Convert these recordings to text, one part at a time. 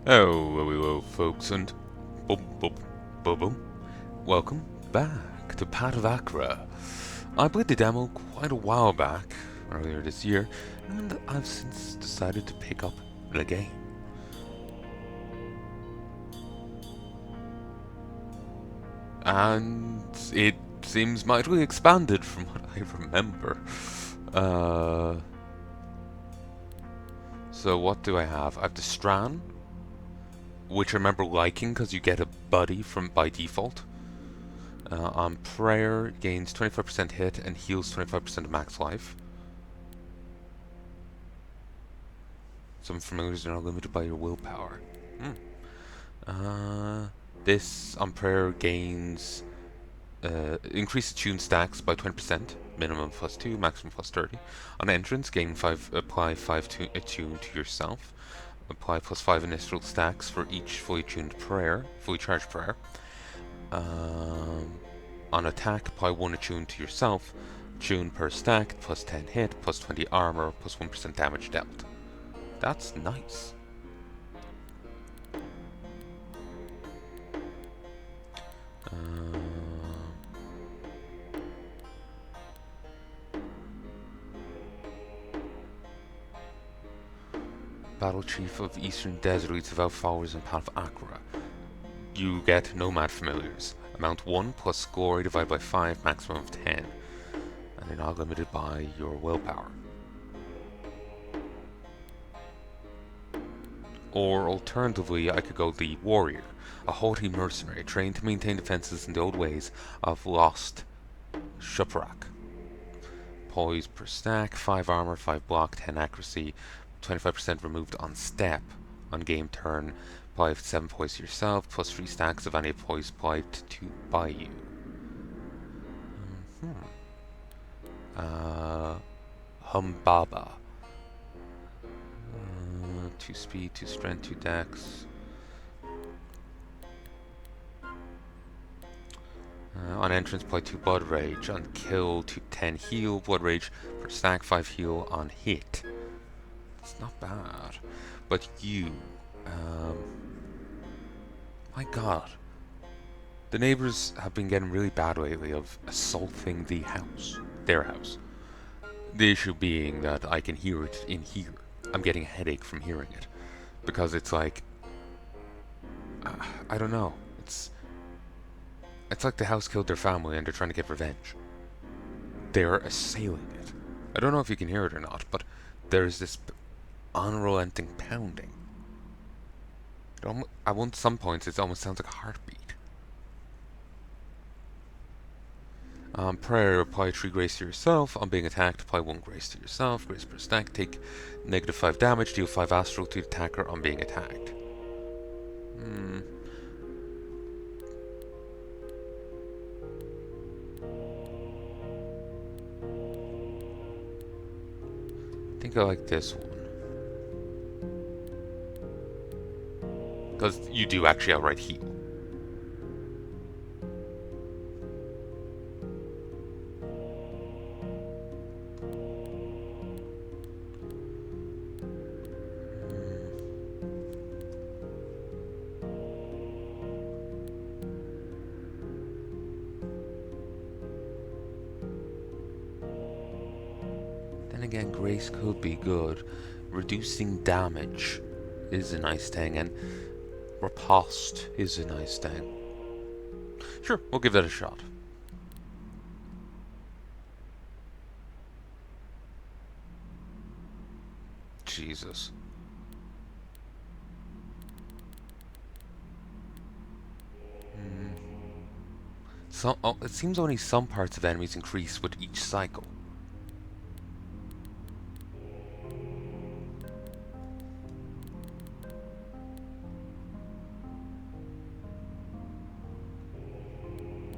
Oh, hello, folks, and boom, boom, boom, boom. Welcome back to Pat of Achra. I played the demo quite a while back, earlier this year, and I've since decided to pick up the game. And it seems mightily expanded from what I remember. Uh, so what do I have? I have the Stran, which I remember liking because you get a buddy from by default. On Prayer, gains 25% hit and heals 25% of max life. Some familiars are not limited by your willpower. Hmm. This on Prayer gains increase attune stacks by 20%, minimum +2, maximum +30. On Entrance, gain 5, apply 5 to attune to yourself. Apply +5 initial stacks for each fully tuned prayer, fully charged prayer. On Attack, apply 1 attune to yourself. Attune per stack, +10 hit, +20 armor, +1% damage dealt. That's nice. Battle Chief of Eastern Desert leads devout followers in path of Achra. You get Nomad Familiars. Amount 1 plus glory divided by 5, maximum of 10. And they're not limited by your willpower. Or alternatively, I could go the Warrior, a haughty mercenary trained to maintain defenses in the old ways of lost Shuprak. Poise per stack, 5 armor, 5 block, 10 accuracy, 25% removed on step. On game turn, apply 7 poise to yourself, plus 3 stacks of any poise applied to by you. Humbaba. 2 speed, 2 strength, 2 dex. On entrance, apply 2 blood rage. On kill, 10 heal. Blood rage per stack, 5 heal on hit. It's not bad. But you, my god. The neighbors have been getting really bad lately of assaulting the house. Their house. The issue being that I can hear it in here. I'm getting a headache from hearing it. Because it's like... I don't know. It's like the house killed their family and they're trying to get revenge. They're assailing it. I don't know if you can hear it or not, but there's this unrelenting pounding. At some points, it almost sounds like a heartbeat. Prayer, apply 3 grace to yourself. On being attacked, apply 1 grace to yourself. Grace per stack, take -5 damage, deal 5 astral to the attacker on being attacked. I think I like this one. Because you do actually outright heal. Then again, grace could be good. Reducing damage is a nice thing, and riposte is a nice thing. Sure, we'll give that a shot. Jesus. It seems only some parts of enemies increase with each cycle.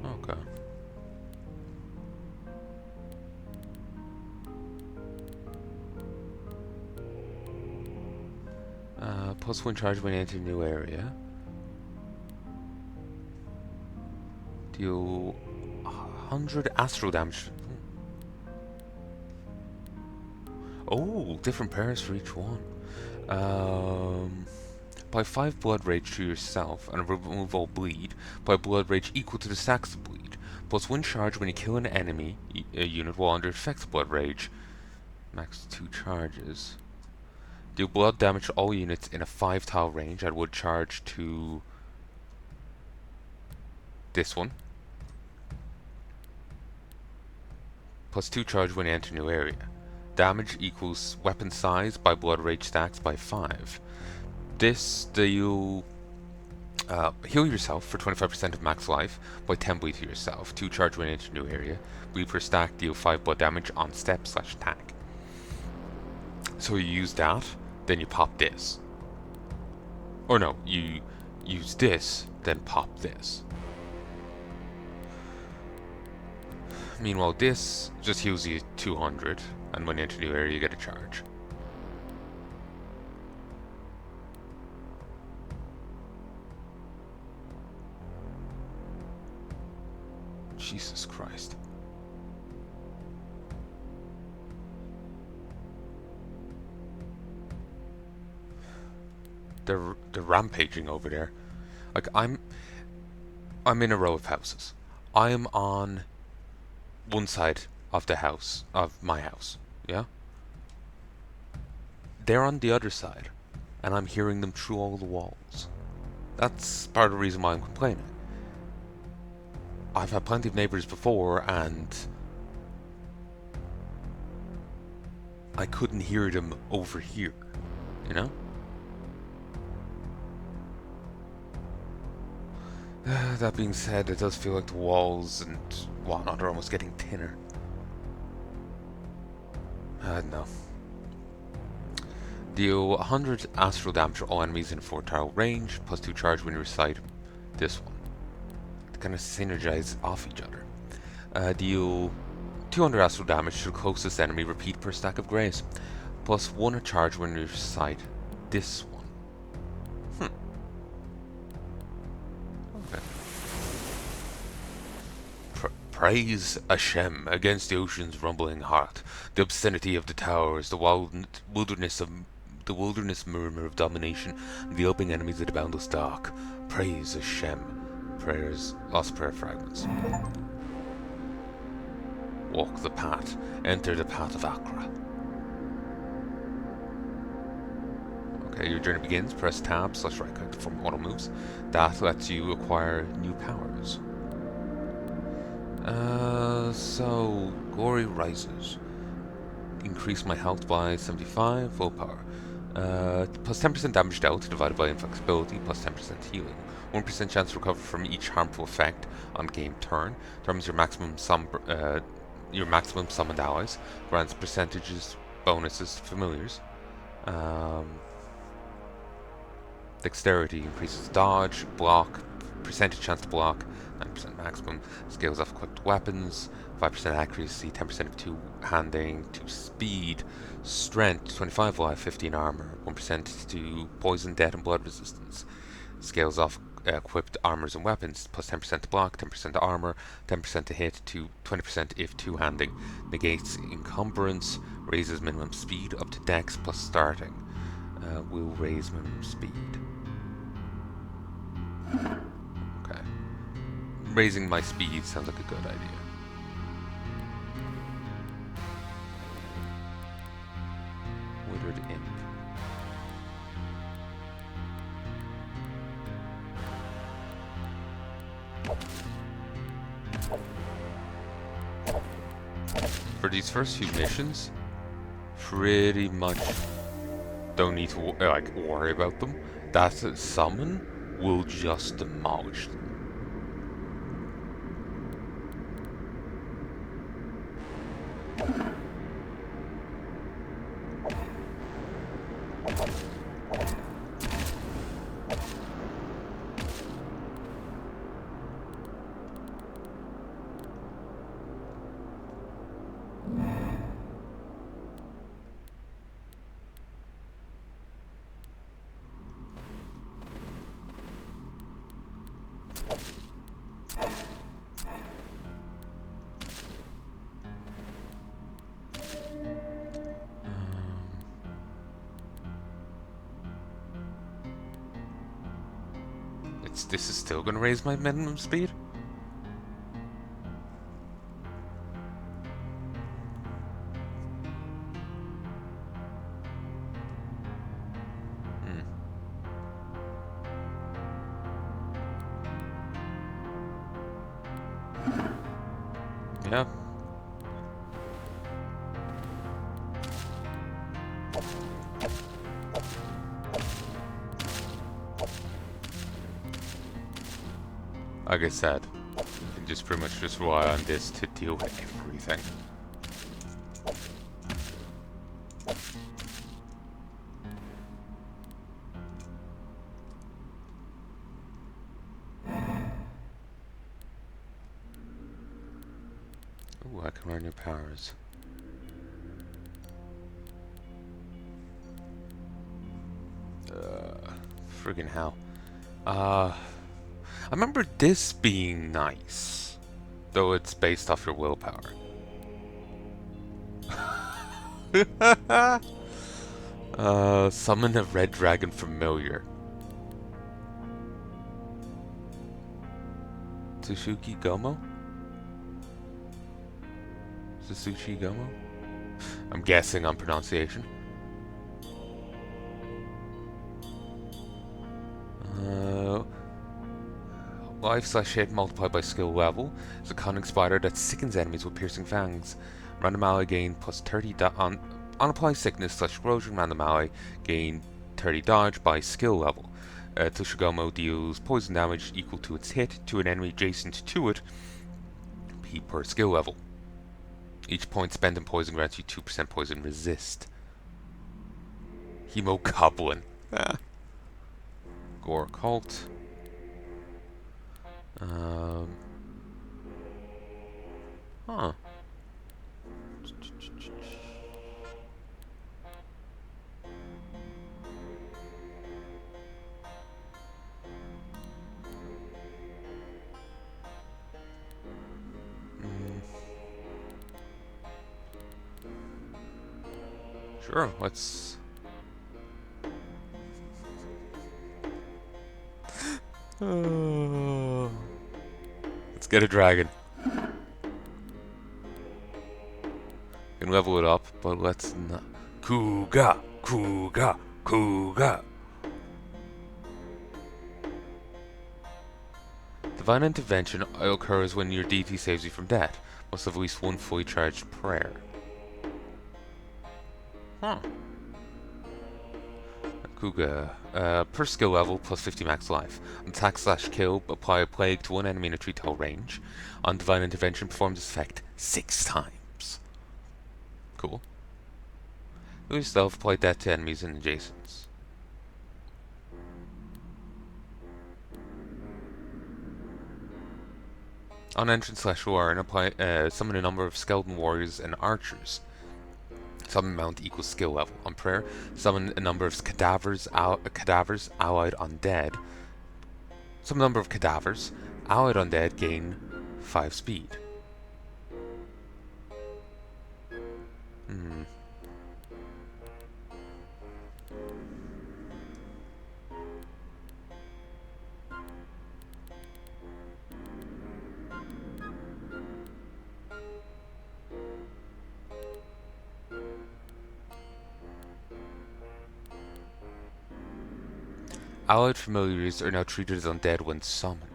Okay. +1 charge when entering a new area. Deal 100 astral damage. Oh, different pairs for each one. apply 5 blood rage to yourself and remove all bleed. Apply blood rage equal to the stacks of bleed. Plus 1 charge when you kill an enemy unit while under effects of blood rage. Max 2 charges. Deal blood damage to all units in a 5 tile range. I would charge to this one. Plus 2 charge when you enter new area. Damage equals weapon size by blood rage stacks by 5. This, you heal yourself for 25% of max life by 10 bleed to yourself. 2 charge when you enter new area. Bleed per stack, deal 5 blood damage on step/attack. So you use that, then you pop this. Or no, you use this, then pop this. Meanwhile, this just heals you 200, and when you enter new area, you get a charge. Jesus Christ. They're rampaging over there. Like, I'm in a row of houses. I am on one side of the house, of my house, yeah? They're on the other side, and I'm hearing them through all the walls. That's part of the reason why I'm complaining. I've had plenty of neighbors before, and I couldn't hear them over here, you know? That being said, it does feel like the walls and whatnot are almost getting thinner. No. Deal 100 astral damage to all enemies in 4 tile range, plus 2 charge when you recite this one. They kind of synergize off each other. Deal 200 astral damage to the closest enemy, repeat per stack of grace, plus 1 charge when you recite this one. Praise Hashem against the ocean's rumbling heart, the obscenity of the towers, the wilderness murmur of domination, and the opening enemies of the boundless dark. Praise Hashem. Prayers, lost prayer fragments. Walk the path. Enter the path of Achra. Okay, your journey begins. Press tab/right click to perform auto moves. That lets you acquire new powers. So glory rises. Increase my health by 75, willpower. Plus 10% damage dealt divided by inflexibility, plus 10% healing. 1% chance to recover from each harmful effect on game turn. Determines your maximum summoned allies. Grants percentages bonuses to familiars. Dexterity increases dodge, block, percentage chance to block, 9% maximum. Scales off equipped weapons, 5% accuracy, 10% of two-handing, 2 speed, strength, 25 life, 15 armor, 1% to poison, death, and blood resistance. Scales off equipped armors and weapons, plus 10% to block, 10% to armor, 10% to hit, to 20% if two-handing. Negates encumbrance, raises minimum speed up to dex plus starting. Will raise minimum speed. Okay. Raising my speed sounds like a good idea. Withered Imp. For these first few missions, pretty much don't need to worry about them. That summon will just demolish them. this is still gonna raise my minimum speed? Hmm. Yeah. Like I said, you can just pretty much just rely on this to deal with everything. Ooh, I can learn new powers. Friggin' hell. I remember this being nice, though it's based off your willpower. Summon a red dragon familiar. Tsuki Gomo? Tsuchi Gomo? I'm guessing on pronunciation. Life/hit multiplied by skill level is a cunning spider that sickens enemies with piercing fangs. Random ally gain plus 30 on apply sickness/corrosion. Random ally gain 30 dodge by skill level. Tushigomo deals poison damage equal to its hit to an enemy adjacent to it, P per skill level. Each point spent in poison grants you 2% poison resist. Hemogoblin. Gore Cult. Huh. Sure, let's... let's get a dragon. Can level it up, but let's not... Kuga! Kuga! Kuga! Divine Intervention occurs when your deity saves you from death. Must have at least one fully charged prayer. Huh. Kuga. Per skill level, plus 50 max life. On attack/kill, apply a plague to one enemy in a 3-tile range. On Divine Intervention, perform this effect 6 times. Cool. Lose stealth, apply death to enemies and adjacents. On entrance/warren, apply summon a number of skeleton warriors and archers. Summon amount equals skill level. On prayer, summon a number of cadavers allied undead. Some number of cadavers allied undead gain 5 speed. Allied familiars are now treated as undead when summoned.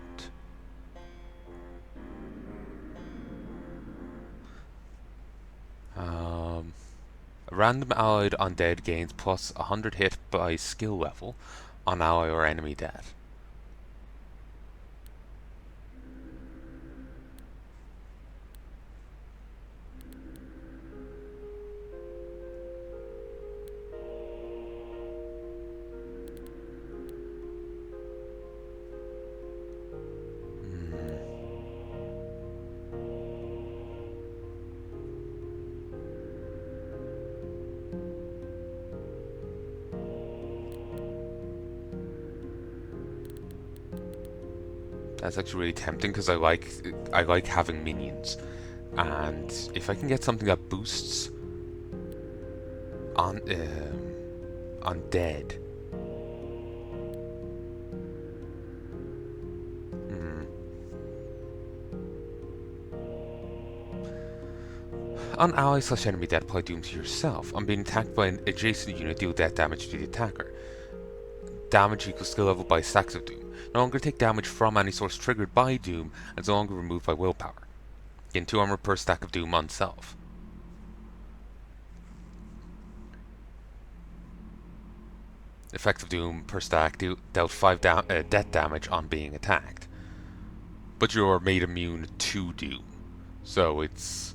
A random allied undead gains plus 100 hit by skill level on ally or enemy death. That's actually really tempting because I like having minions, and if I can get something that boosts on undead, On ally/enemy death, apply Doom to yourself. On being attacked by an adjacent unit, deal death damage to the attacker. Damage equals skill level by stacks of Doom. No longer take damage from any source triggered by Doom, and is no longer removed by willpower. Gain 2 armor per stack of Doom on self. Effective Doom per stack dealt 5 death damage on being attacked. But you're made immune to Doom. So it's...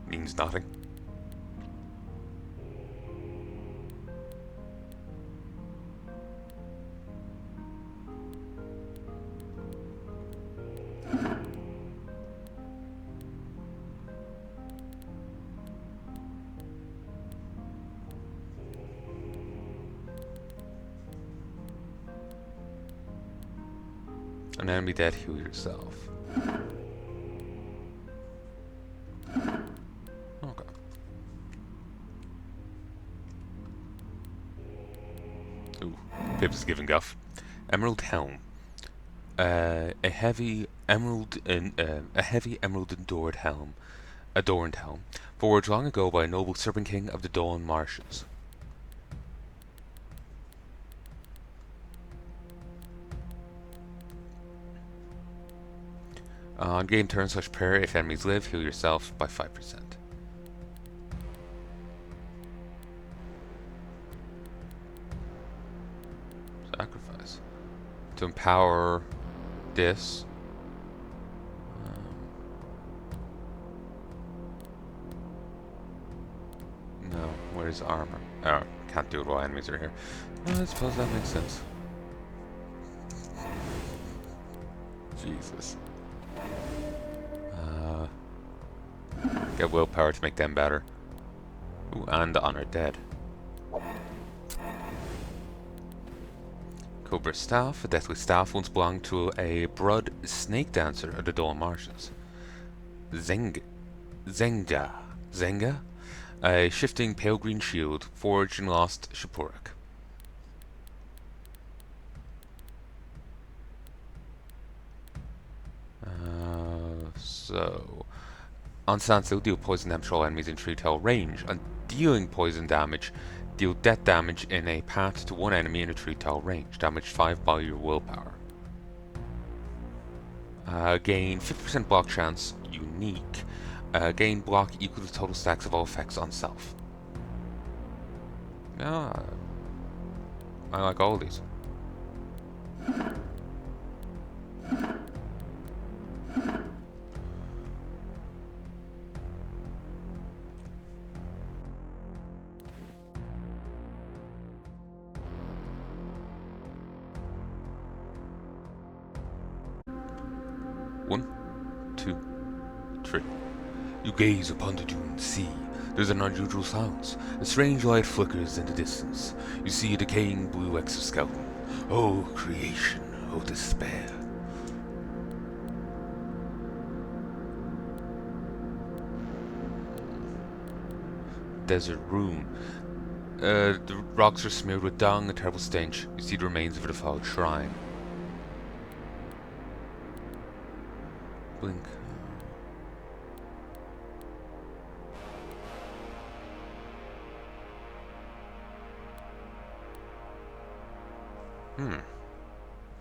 means nothing. An enemy dead, heal yourself. Okay. Ooh, Pip's giving guff. Emerald Helm. A heavy emerald adorned helm, forged long ago by a noble serpent king of the Dawn Marshes. On game turn /prayer, if enemies live, heal yourself by 5%. Sacrifice. To empower this. No, where's armor? Oh, can't do it while enemies are here. I suppose that makes sense. Jesus. Get willpower to make them better. Ooh, and the honor dead. Cobra Staff. A deathly staff once belonged to a blood snake dancer of the Dawn Marshes. Zenga. A shifting pale green shield forged in lost Shapurek. So... on standstill, deal poison damage to all enemies in tree tail range. On dealing poison damage, deal death damage in a path to one enemy in a tree tail range. Damage 5 by your willpower. Gain 50% block chance, unique. Gain block equal to total stacks of all effects on self. Yeah, I like all of these. One, two, three. You gaze upon the dune sea. There's an unusual silence. A strange light flickers in the distance. You see a decaying blue exoskeleton. Oh, creation. Oh, despair. Desert room. The rocks are smeared with dung, a terrible stench. You see the remains of a defiled shrine. Blink.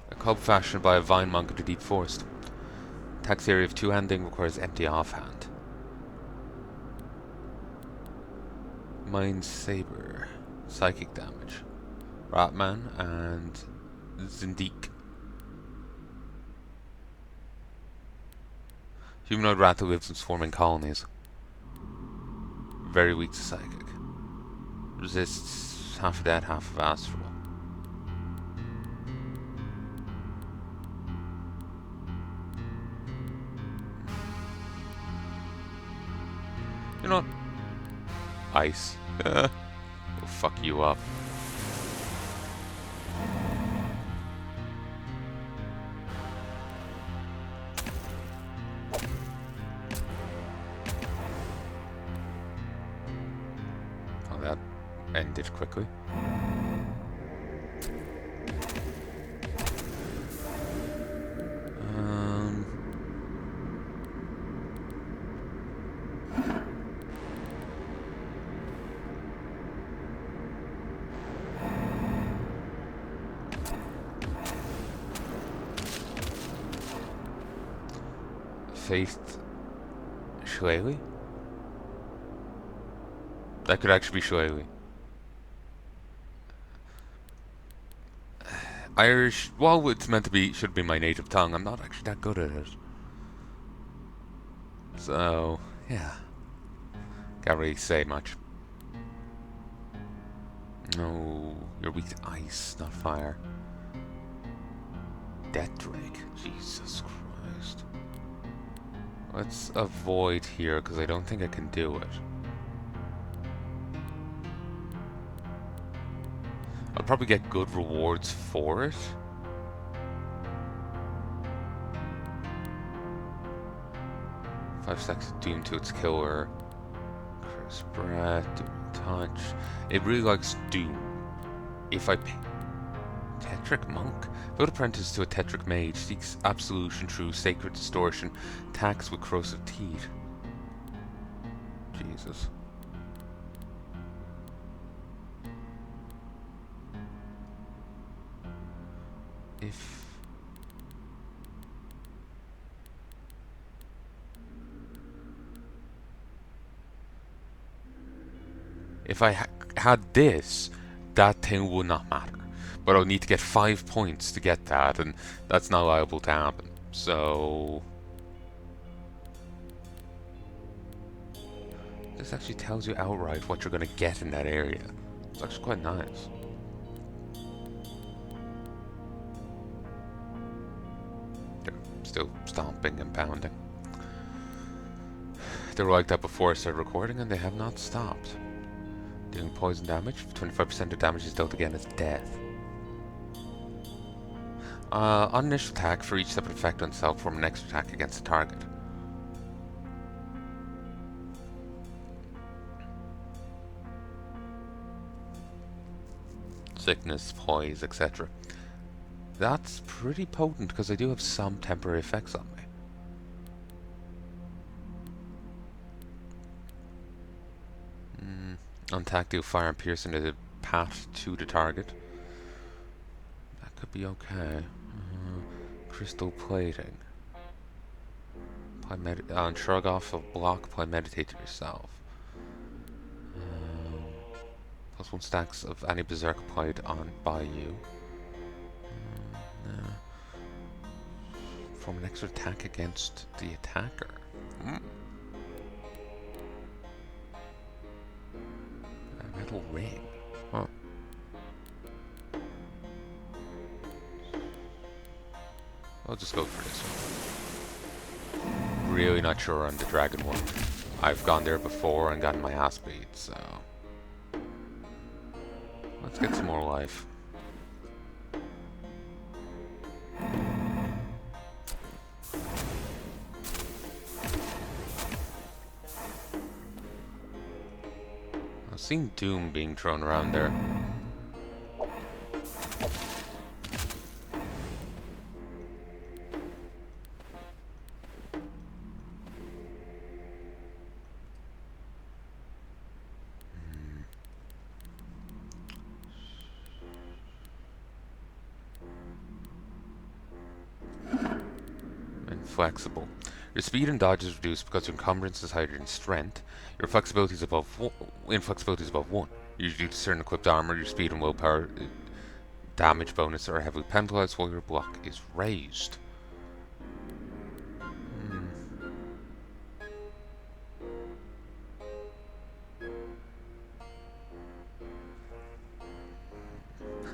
A club fashioned by a vine monk of the deep forest. Attack theory of two-handing requires empty offhand. Mind Saber. Psychic damage. Ratman and Zindik. Humanoid rat that lives in swarming colonies. Very weak to psychic. Resists half of that, half of astral. You know what? Ice. Will fuck you up. Oh, that ended quickly. Faith Shillelagh? That could actually be Shillelagh. Irish, while it's meant to be, should be my native tongue, I'm not actually that good at it. So, yeah. Can't really say much. No, you're weak to ice, not fire. Death Drake, Jesus Christ. Let's avoid here, because I don't think I can do it. I'll probably get good rewards for it. Five stacks of Doom to its killer. Crisp Breath, Doom Touch. It really likes Doom. If I pay... Tetric Monk? Build apprentice to a Tetric Mage. Seeks absolution through Sacred Distortion. Attacks with corrosive teeth. Jesus. If I had this, that thing would not matter. But I'll need to get 5 points to get that, and that's not liable to happen. So... this actually tells you outright what you're going to get in that area. It's actually quite nice. They're still stomping and pounding. They were like that before I started recording, and they have not stopped. Doing poison damage. 25% of damage is dealt again as death. On initial attack, for each separate effect on self, form an extra attack against the target. Sickness, poise, etc. That's pretty potent because I do have some temporary effects on me. On attack, deal fire and pierce into the path to the target. That could be okay. Crystal plating. On shrug off a block, apply meditate to yourself. +1 stacks of any berserk applied on by you. Form an extra attack against the attacker. A metal ring. Huh. I'll just go for this one. Really not sure on the dragon one. I've gone there before and gotten my ass beat, so... let's get some more life. I've seen Doom being thrown around there. Flexible. Your speed and dodge is reduced because your encumbrance is higher than strength. Your flexibility is above inflexibility is above 1. Usually due to certain equipped armor, your speed and willpower damage bonus are heavily penalized while your block is raised.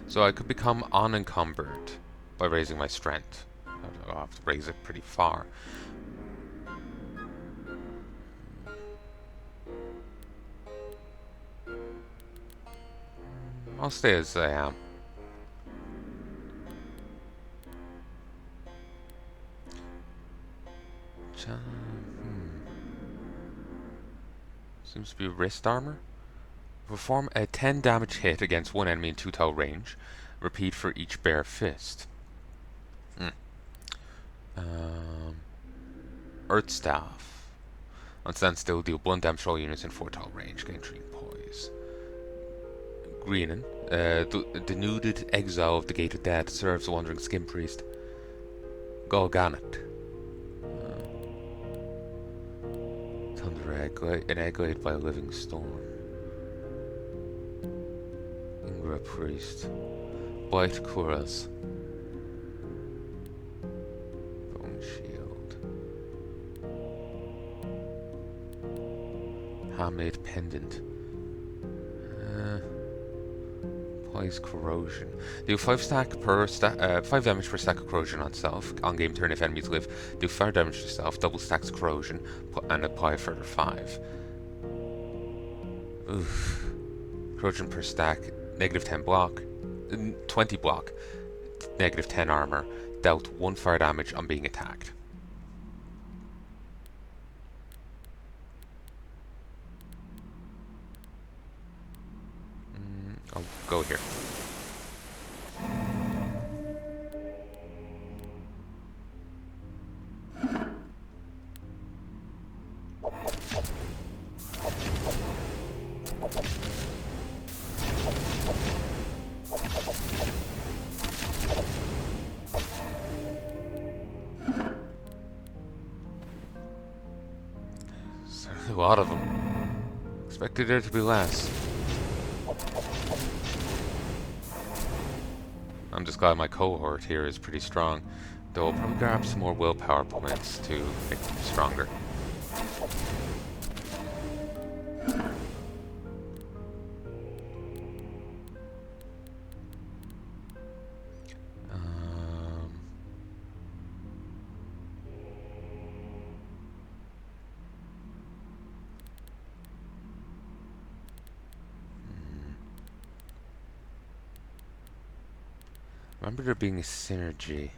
So I could become unencumbered by raising my strength. I'll have to raise it pretty far. I'll stay as I am. Seems to be wrist armor. Perform a 10 damage hit against one enemy in 2 tile range. Repeat for each bare fist. Earth Staff. On standstill, deal 1 damage to all units in 4 tile range. Gain 3 poise. Greenan. Denuded exile of the Gate of Death. Serves the wandering skin priest. Golganet. an egg laid by a living storm. Ingra priest. Blight Kuras. Bone shield. Handmade pendant. Applies corrosion. Do 5 damage per stack of corrosion on self. On game turn, if enemies live, do 5 damage to self, double stacks of corrosion, and apply a further 5. Oof. Corrosion per stack, negative 10 block, 20 block, negative 10 armor, dealt 1 fire damage on being attacked. I'll go here. There's a lot of them. Expected there to be less. I'm just glad my cohort here is pretty strong, though I'll probably grab some more willpower points to make them stronger. Remember there being a synergy.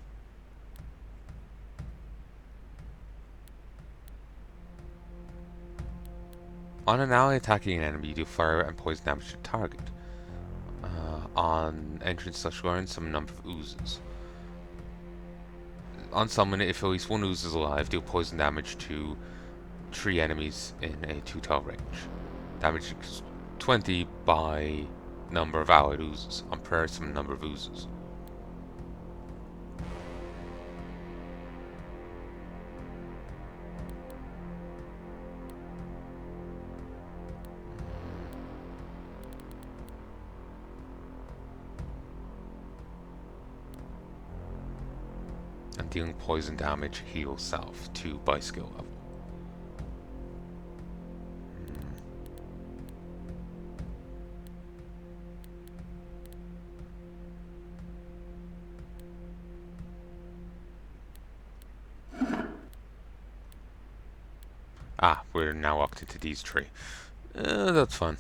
On an ally attacking an enemy, you do fire and poison damage to target. On entrance/learn, summon a number of oozes. On summon, if at least one ooze is alive, deal poison damage to 3 enemies in a 2-tile range. Damage equals 20 by number of allied oozes. On prayer, summon a number of oozes. And dealing poison damage heals self 2 by skill level. We're now walked into these 3. That's fun.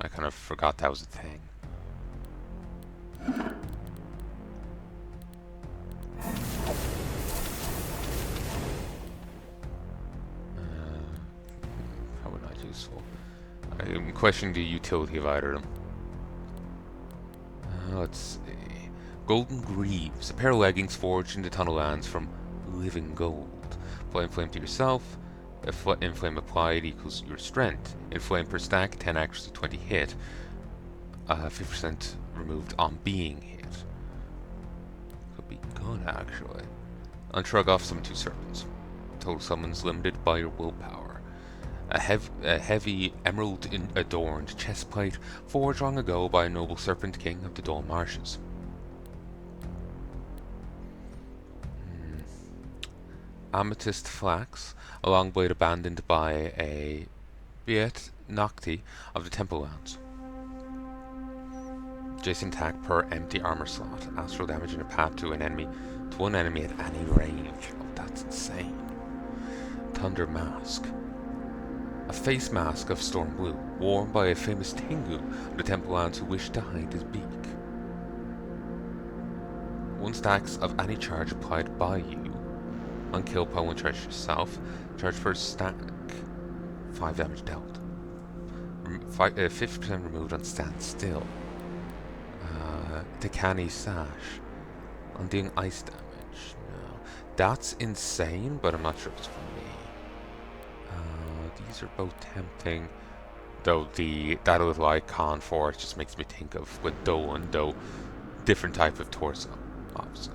I kind of forgot that was a thing. Probably not useful. I'm questioning the utility of either of them. Let's see. Golden Greaves. A pair of leggings forged in the Tunnel Lands from living gold. Apply Inflame to yourself. If Inflame applied equals your strength. Inflame per stack, 10 accuracy, 20 hit. 50% removed on being hit. Could be good, actually. Unshrug off, summon 2 serpents. Total summons limited by your willpower. A heavy emerald-adorned chestplate forged long ago by a noble serpent king of the Dull Marshes. Amethyst flax, a long blade abandoned by a Biet Nocti of the Temple Lands. Adjacent attack per empty armor slot. Astral damage in a path to one enemy at any range. Oh, that's insane. Thunder Mask. A face mask of storm blue, worn by a famous Tengu of the Temple Lands who wished to hide his beak. 1 stacks of any charge applied by you. On kill power 1 charge yourself. Charge first stack. 5 damage dealt. 50% removed on stand still. Tekani Sash. On doing ice damage. No. That's insane, but I'm not sure if it's for me. These are both tempting. Though that little icon for it just makes me think of with Dolan, though different type of torso, obviously.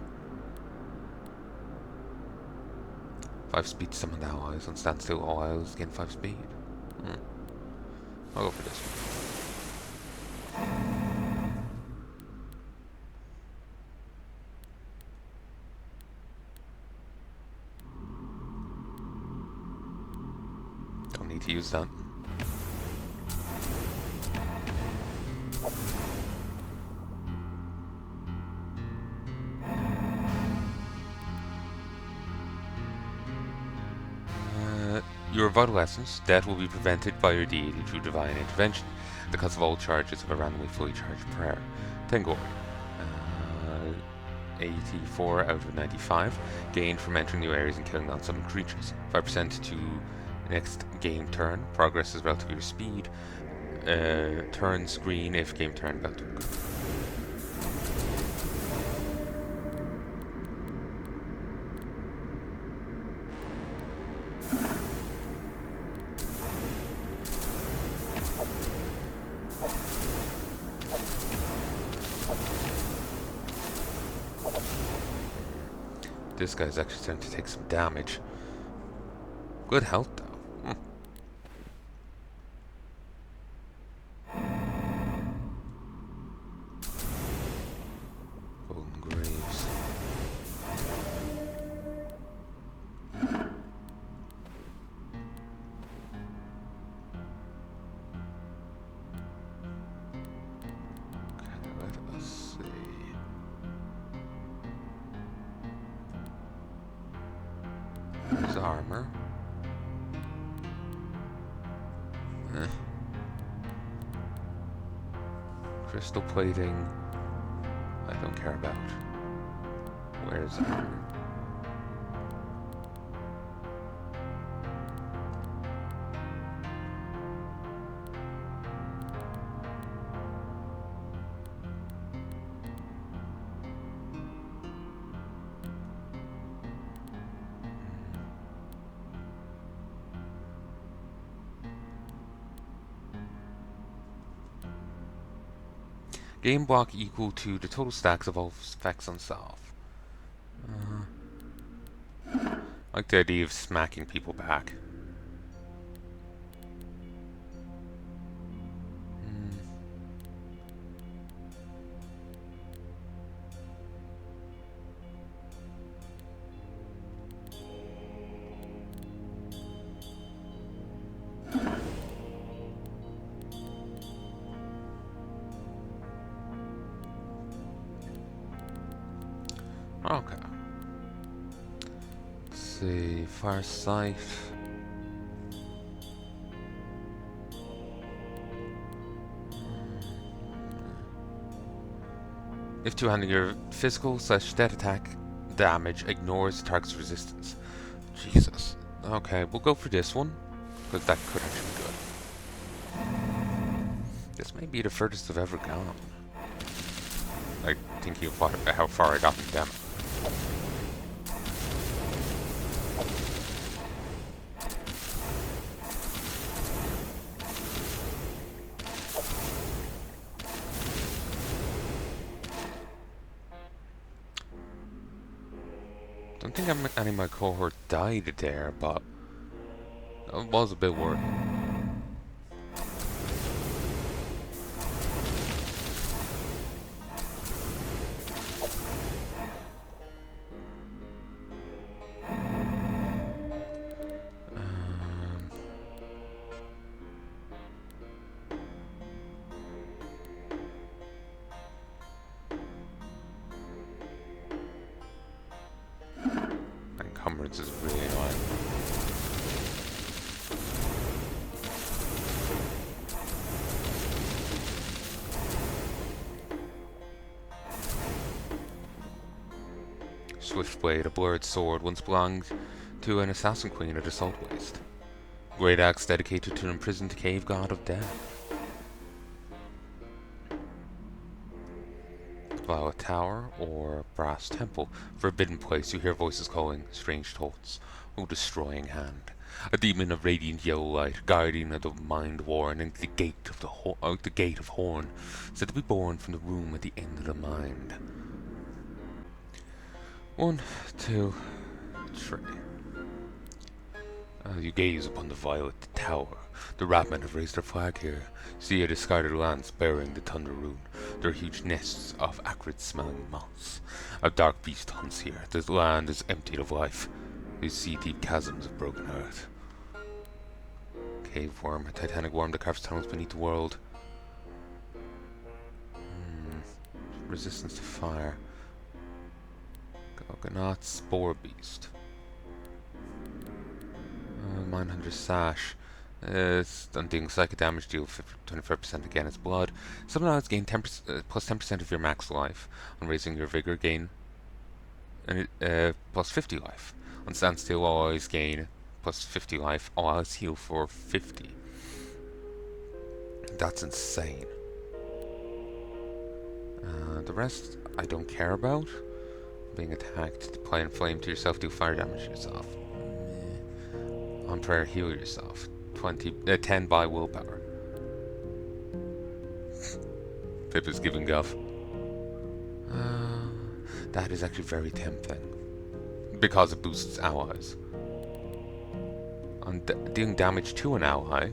5 speed to summon the allies. On standstill, all allies gain 5 speed. I'll go for this one. Don't need to use that. Your vital essence, death will be prevented by your deity through divine intervention. The cost of all charges of a randomly fully charged prayer. 10 glory. 84 out of 95. Gained from entering new areas and killing non-summoned creatures. 5% to next game turn. Progress is relative to your speed. Turns green if game turn about to occur. This guy's actually starting to take some damage. Good health, though. Golden Graves. Okay, let us see. There's armor. Crystal plating, I don't care about. Where's armor? Game block equal to the total stacks of all effects on self. I like the idea of smacking people back. Okay. Let's see, fire sight. If two-handing your physical / death attack damage ignores the target's resistance. Jesus. Okay, we'll go for this one, because that could actually be good. This may be the furthest I've ever gone. Like, thinking of how far I got in damage. Don't think any of my cohort died there, but it was a bit worried. Encumbrance is really annoying. Swiftblade, a blurred sword, once belonged to an assassin queen at Assault Waste. Great axe dedicated to an imprisoned cave god of death. Violet Tower or Brass Temple. Forbidden place, you hear voices calling, strange thoughts. O destroying hand. A demon of radiant yellow light, guardian of the mind worn, and the gate of the gate of horn, said to be born from the room at the end of the mind. 1, 2, 3. You gaze upon the violet tower. The ratmen have raised their flag here. See a discarded lance bearing the thunder rune. There are huge nests of acrid-smelling moss. A dark beast hunts here. The land is emptied of life. You see deep chasms of broken earth. Cave worm, a titanic worm that carves tunnels beneath the world. Resistance to fire. Coconut spore beast. Mindhunter sash. It's dealing psychic damage, deal 25% again its blood. Sometimes gain 10%, plus 10% of your max life. On raising your vigor, gain plus 50 life. On standstill, always gain plus 50 life. Always heal for 50. That's insane. The rest I don't care about. Being attacked, apply inflame to yourself, deal fire damage to yourself. On prayer, heal yourself. 10 by willpower. Pip is giving guff. That is actually very tempting. Because it boosts allies. On dealing damage to an ally.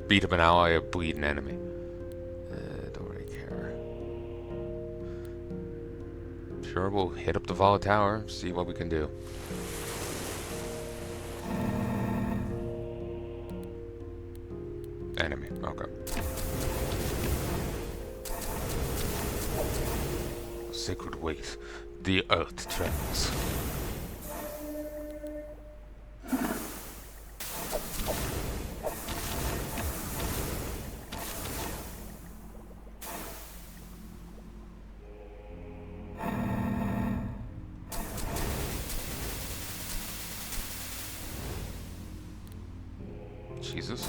Beat up an ally or bleed an enemy. Don't really care. Sure, we'll hit up the Vala Tower, see what we can do. Enemy, okay. Sacred weight. The earth trembles. Jesus.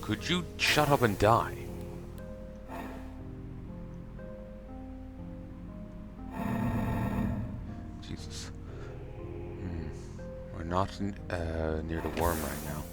Could you shut up and die? Jesus. We're not near the worm right now.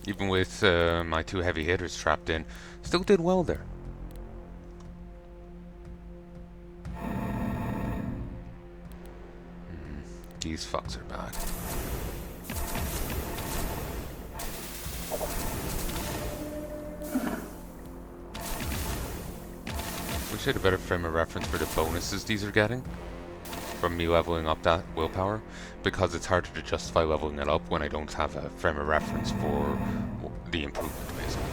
Even with my 2 heavy hitters trapped in, still did well there. These fucks are back. Wish I had a better frame of reference for the bonuses these are getting from me leveling up that willpower, because it's harder to justify leveling it up when I don't have a frame of reference for the improvement, basically.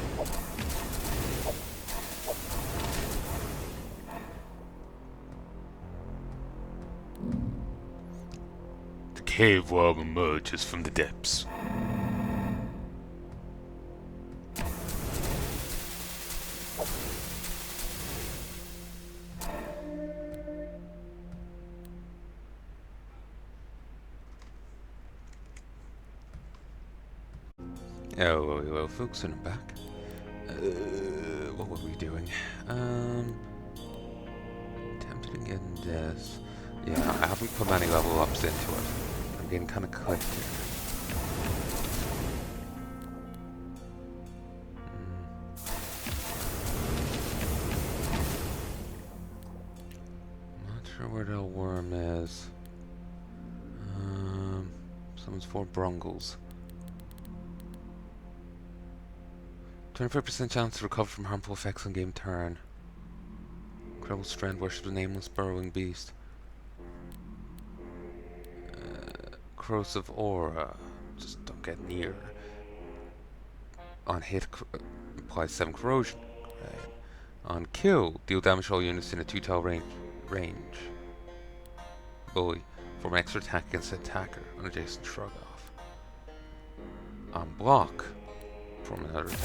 The cave worm emerges from the depths. Hello folks, and I'm back. What were we doing? Attempted again this. Yeah, I haven't put many level ups into it. I'm getting kind of clicked here. Not sure where the worm is. Someone's 4 brungles. 25% chance to recover from harmful effects on game turn. Incredible strength, worship the nameless burrowing beast. Corrosive aura. Just don't get near. On hit, applies 7 corrosion. Right. On kill, deal damage to all units in a 2-tile range. Bully. Form extra attack against the attacker. On adjacent, shrug off. on block from another attack.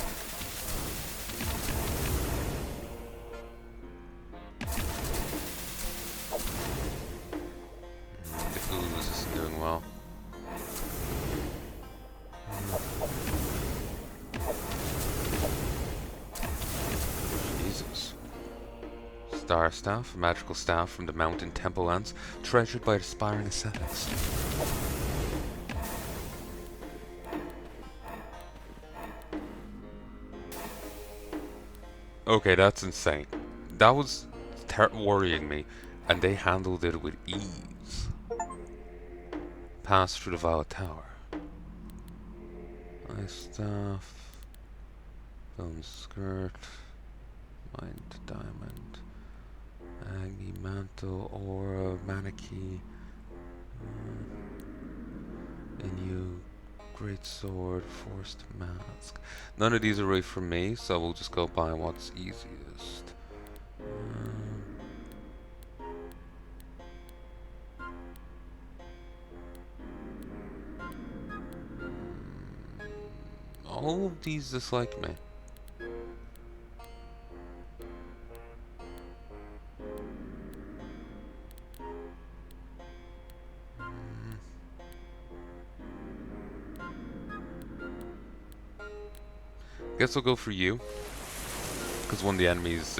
The ooze isn't doing well. Jesus. Star Staff, a magical staff from the mountain temple lands, treasured by aspiring ascetics. Okay, that's insane. That was worrying me, and they handled it with ease. Pass through the Violet Tower. Ice Staff. Bone Skirt. Mind Diamond. Agni Mantle. Aura. Manaki. Inu. Great Sword. Forced Mask. None of these are right for me, so we'll just go by what's easiest. All of these dislike me. Guess I'll go for you, because one of the enemies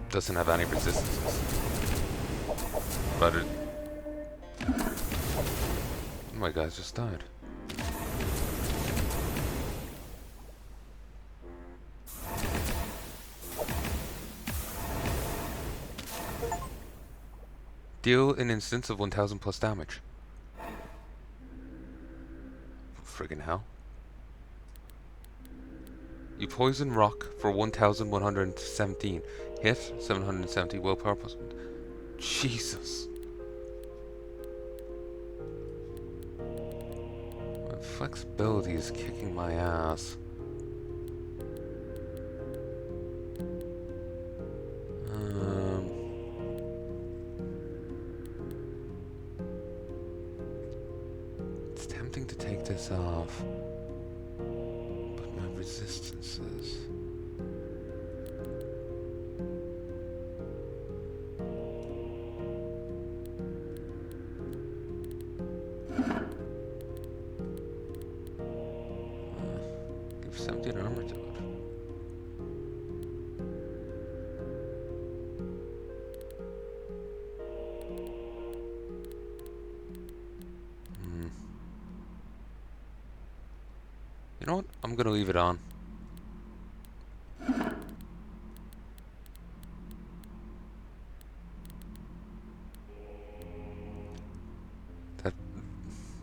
doesn't have any resistances. But it... Oh my guys just died. Deal an instance of 1000 plus damage. Friggin' hell. You poison rock for 1117. Hit 770 willpower plus. Jesus. My flexibility is kicking my ass. It's tempting to take this off. But my resistances. Give 17 armor to it. You know what? I'm gonna leave it on.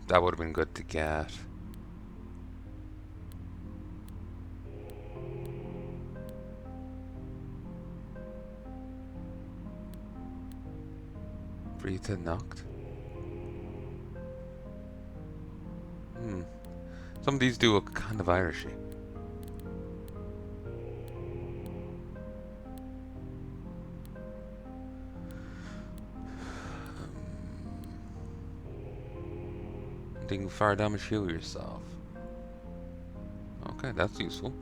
That would have been good to get. Breathe and knocked. Some of these do look kind of Irishy. Taking fire damage, heal yourself. Okay, that's useful.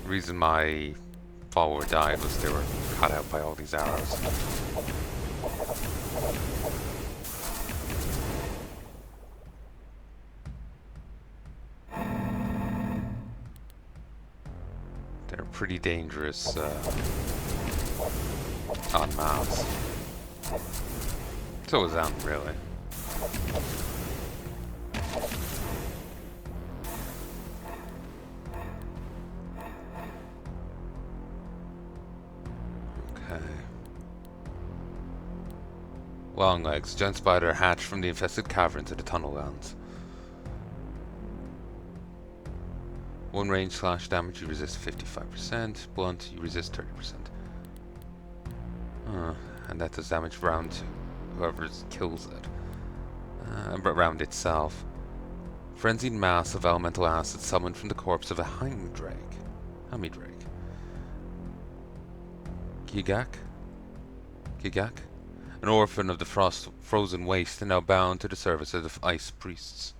reason my follower died was they were cut out by all these arrows. They're pretty dangerous en masse. So is them, really. Okay. Long legs. Giant spider hatched from the infested caverns of the tunnel lands. One range slash damage, you resist 55%. Blunt, you resist 30%. And that does damage round to whoever kills it. But round itself. Frenzied mass of elemental acid summoned from the corpse of a Hemidrake. Gigak? An orphan of the frozen waste and now bound to the service of the ice priests.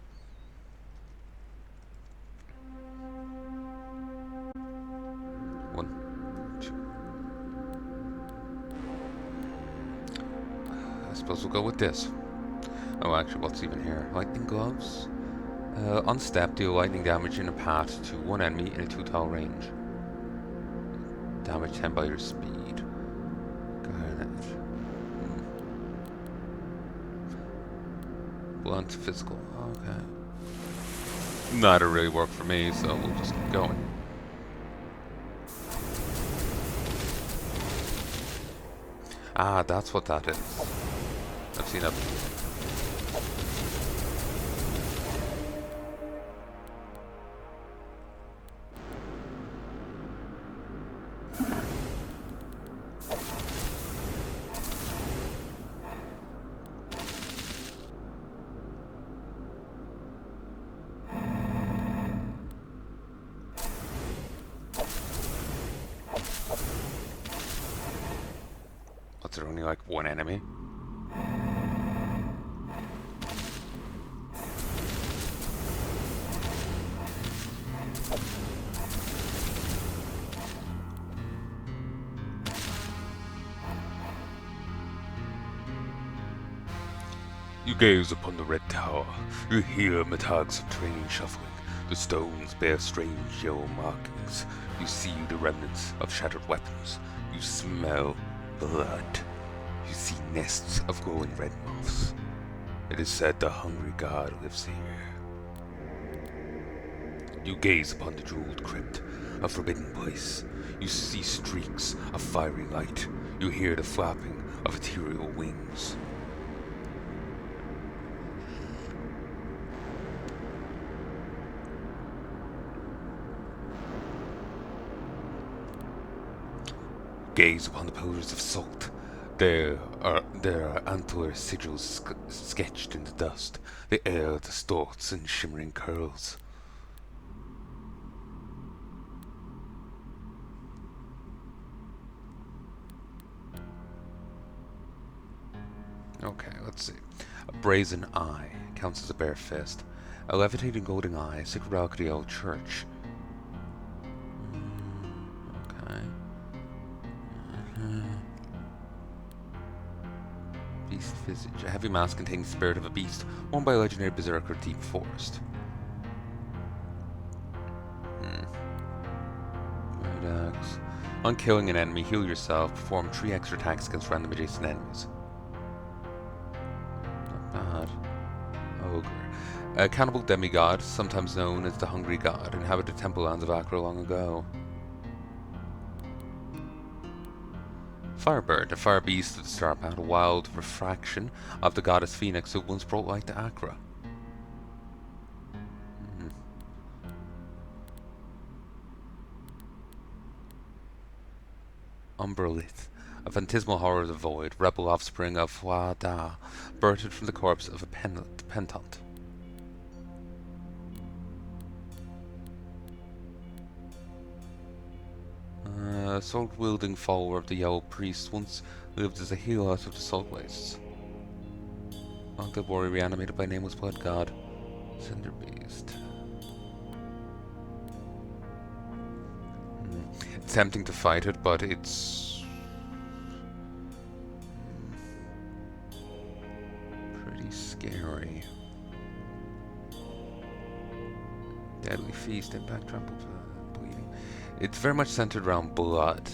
I suppose we'll go with this. Oh, actually, what's even here? Lightning gloves? On step, deal lightning damage in a path to one enemy in a 2-tile range. Damage 10 by your speed. Garnet. Blunt physical. Okay. Neither really worked for me, so we'll just keep going. Ah, that's what that is. I've seen that. What's there only like one enemy? You gaze upon the red tower. You hear metallic subterranean shuffling. The stones bear strange yellow markings. You see the remnants of shattered weapons. You smell blood. You see nests of glowing red moths. It is said the hungry god lives here. You gaze upon the jeweled crypt, a forbidden place. You see streaks of fiery light. You hear the flapping of ethereal wings. Gaze upon the pillars of salt. There are antler sigils sketched in the dust. The air distorts in shimmering curls. Okay, let's see. A brazen eye counts as a bare fist. A levitating golden eye, a sacred relic of the old church. Okay. Beast visage. A heavy mask containing the spirit of a beast, worn by a legendary berserker of deep forest. Right axe. On killing an enemy, heal yourself. Perform 3 extra attacks against random adjacent enemies. Not bad. Ogre. A cannibal demigod, sometimes known as the Hungry God, inhabited the temple lands of Achra long ago. Firebird, a fire beast of the star path, a wild refraction of the goddess Phoenix who once brought light to Achra. Umberlith, a phantasmal horror of the void, rebel offspring of Wada, birthed from the corpse of a pentant. A sword-wielding follower of the Yellow Priest once lived as a healer out of the salt wastes. Long-dead warrior reanimated by nameless blood god. Cinder Beast. tempting to fight it, but it's pretty scary. Deadly Feast, impact, trample, bleeding. It's very much centered around blood,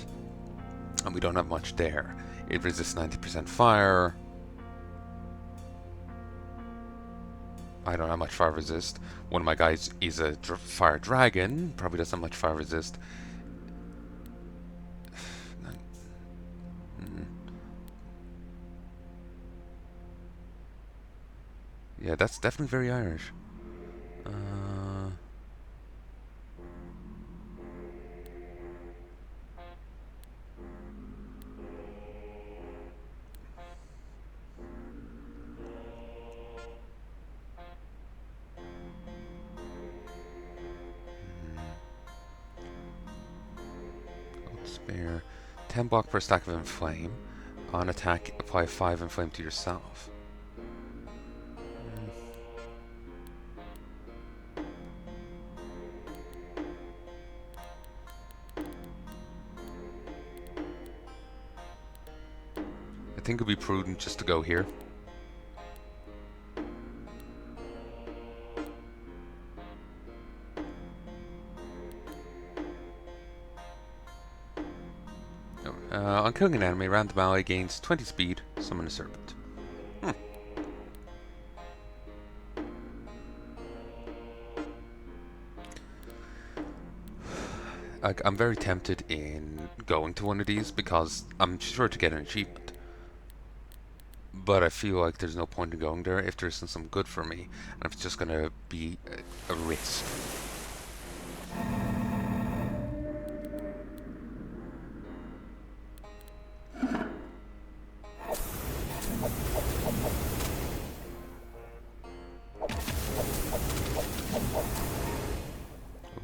and we don't have much there. It resists 90% fire. I don't have much fire resist. One of my guys is a fire dragon, probably doesn't have much fire resist. Yeah, that's definitely very Irish. Spare 10 block per stack of Inflame. On attack, apply 5 Inflame to yourself. I think it'd be prudent just to go here. On killing an enemy, random ally gains 20 speed, summon a serpent. I'm very tempted in going to one of these because I'm sure to get an achievement. But I feel like there's no point in going there if there isn't some good for me, and if it's just gonna be a risk.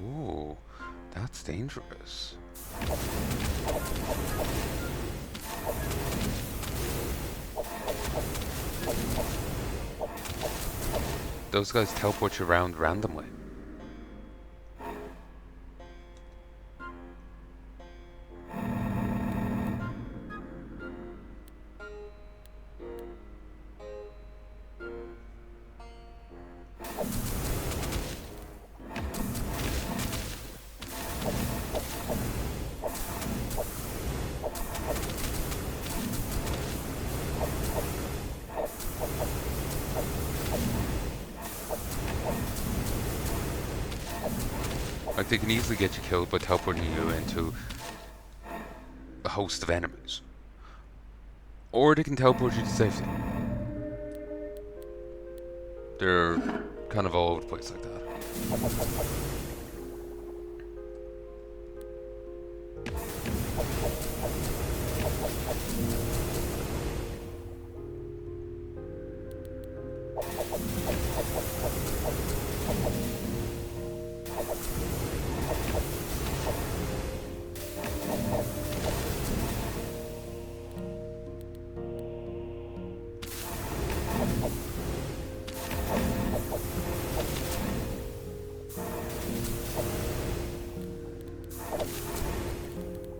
Ooh, that's dangerous. Those guys teleport you around randomly. Like, they can easily get you killed by teleporting you into a host of enemies. Or they can teleport you to safety. They're kind of all over the place like that.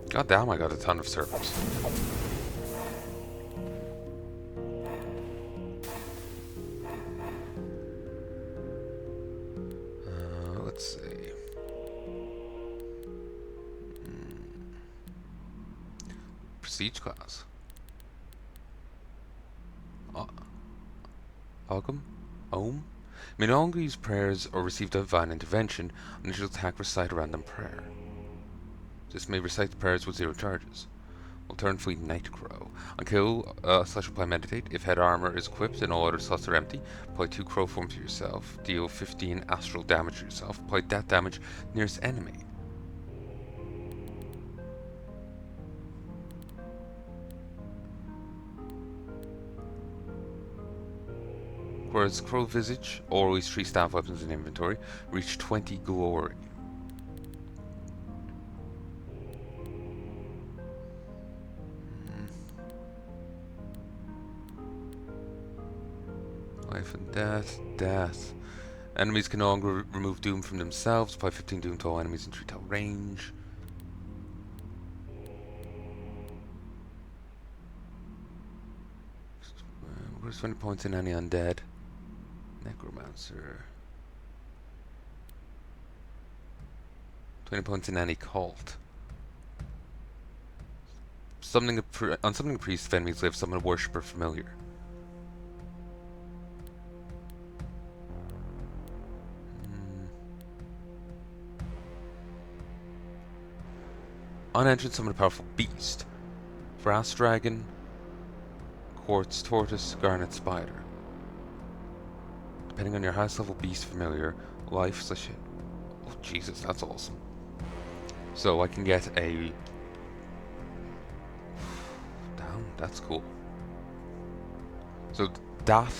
God damn, I got a ton of serpents. Let's see. Prestige class. Welcome. Om. May no longer use prayers or receive divine intervention. Initial attack recite a random prayer. This may recite the prayers with 0 charges. Alternatively, Night Crow. On kill, /apply meditate. If head armor is equipped and all other slots are empty, apply 2 crow form to yourself. Deal 15 astral damage to yourself. Apply that damage nearest enemy. Whereas Crow Visage, always 3 staff weapons in inventory, reach 20 glory. Life and death, death. Enemies can no longer remove doom from themselves. Apply 15 doom to all enemies in 3 tower range. There's 20 points in any undead. Necromancer. 20 points in any cult. On summoning a priest, if enemies live, summon a worshipper familiar. On entrance, summon a powerful beast. Brass dragon, quartz tortoise, garnet spider. Depending on your highest level beast familiar, life / hit. Oh Jesus, that's awesome. So I can get a... Damn, that's cool. So that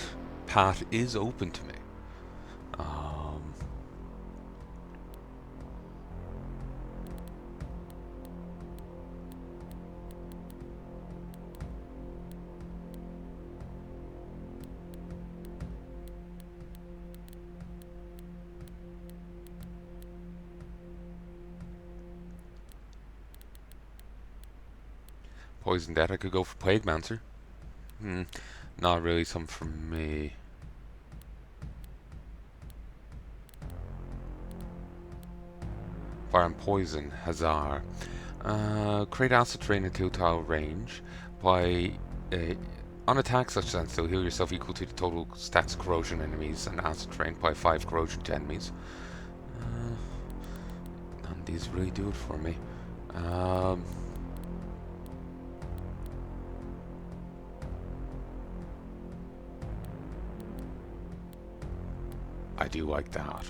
path is open to me. Poison Death, I could go for Plaguemancer. Not really something for me. Fire and Poison, Hazard. Create acid terrain in 2-tile range. Apply on attack such standstill, heal yourself equal to the total stats corrosion enemies and acid terrain. Apply 5 corrosion to enemies. None of these really do it for me. I do like that.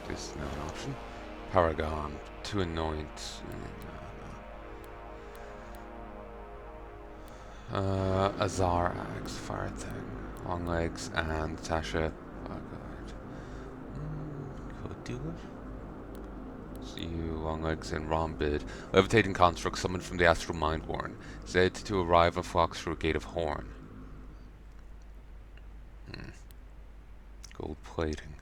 This is now an option. Paragon, to anoint. Azar Axe, Fire Thing, Long Legs, and Tasha. Could do it. See you, Long Legs, and Rombid. Levitating construct summoned from the Astral Mindborn. Said to arrive and flocks through a gate of horn. Gold plating.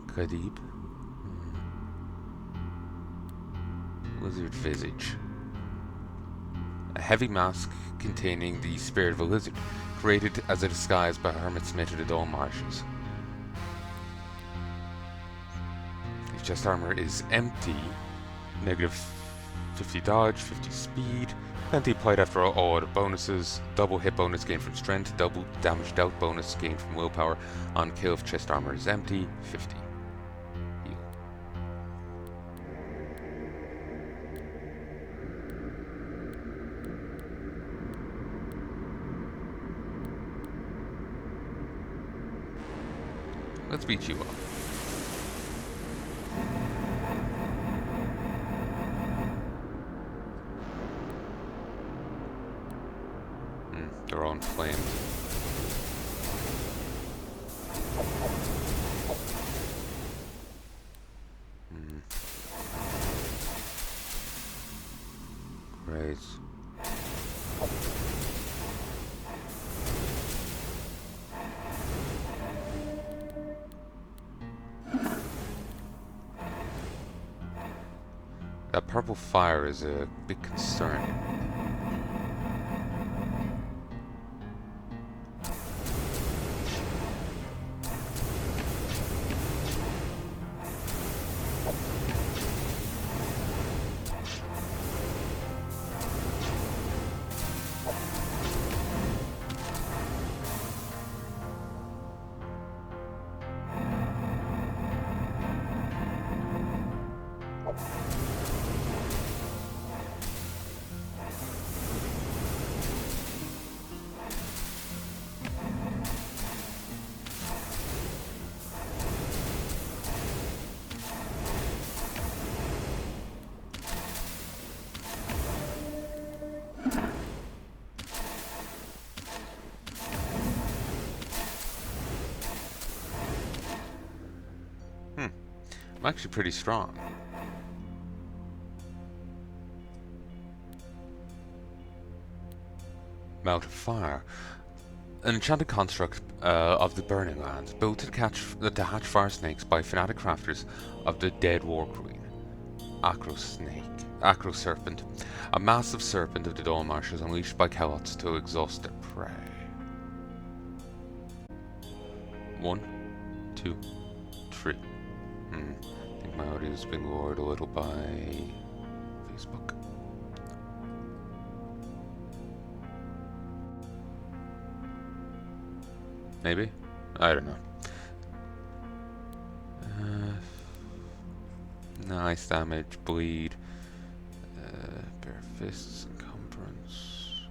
Kadib. Lizard Visage. A heavy mask containing the spirit of a lizard, created as a disguise by Hermit Smith of the Dawn Marshes. His chest armor is empty, negative 50 dodge, 50 speed, plenty applied after all other bonuses, double hit bonus gained from strength, double damage dealt bonus gained from willpower. On kill if chest armor is empty, 50. Let's beat you up. They're all inflamed. Great. That purple fire is a big concern. I'm actually pretty strong. Mount of Fire. An enchanted construct of the Burning Lands, built to hatch fire snakes by fanatic crafters of the Dead War Queen. Achra Serpent. A massive serpent of the Dawn Marshes unleashed by Kelots to exhaust their prey. 1, 2, 3. I think my audio is being lowered a little by Facebook. Maybe? I don't know. Nice damage, bleed, bare fists, encumbrance.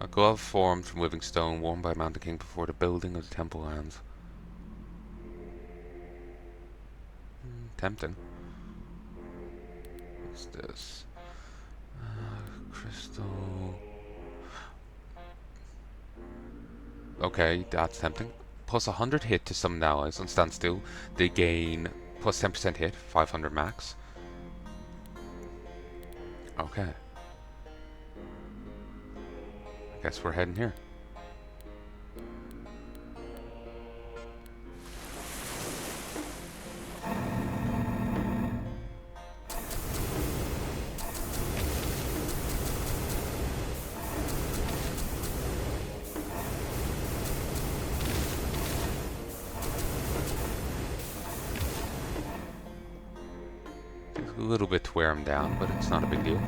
A glove formed from living stone worn by Mountain King before the building of the temple lands. Tempting. What's this? Crystal. Okay, that's tempting. Plus 100 hit to summon allies on standstill. They gain plus 10% hit, 500 max. Okay. I guess we're heading here. A little bit to wear him down, but it's not a big deal.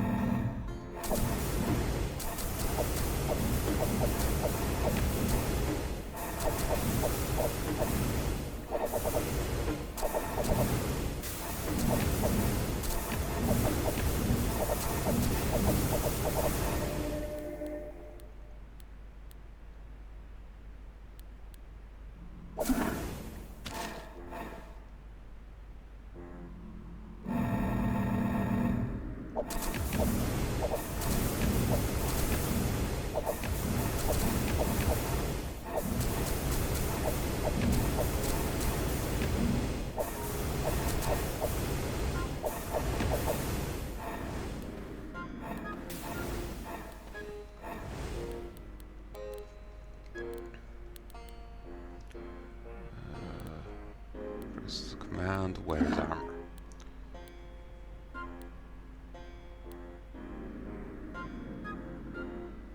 Command, wears armor.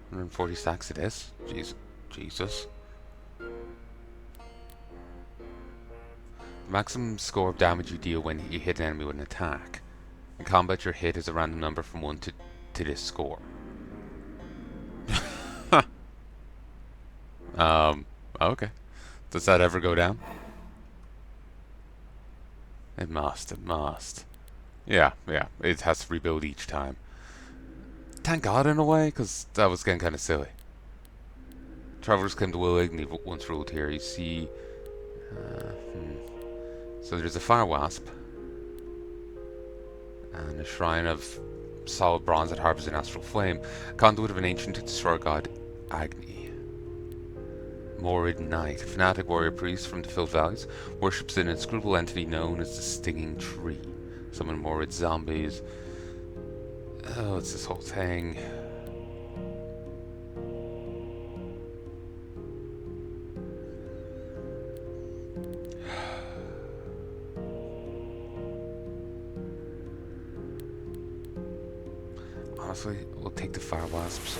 140 stacks it is. Jesus. The maximum score of damage you deal when you hit an enemy with an attack. In combat, your hit is a random number from 1 to this score. Okay. Does that ever go down? It must. Yeah, it has to rebuild each time. Thank God in a way, because that was getting kind of silly. Travelers came to Will Igni once ruled here. You see... So there's a fire wasp. And a shrine of solid bronze that harbors an astral flame. Conduit of an ancient destroyer god, Agni. Morid Knight, fanatic warrior priest from the Filled Valleys, worships an inscrutable entity known as the Stinging Tree. Summon Morid zombies. Oh, it's this whole thing. Honestly, we'll take the fire wasps.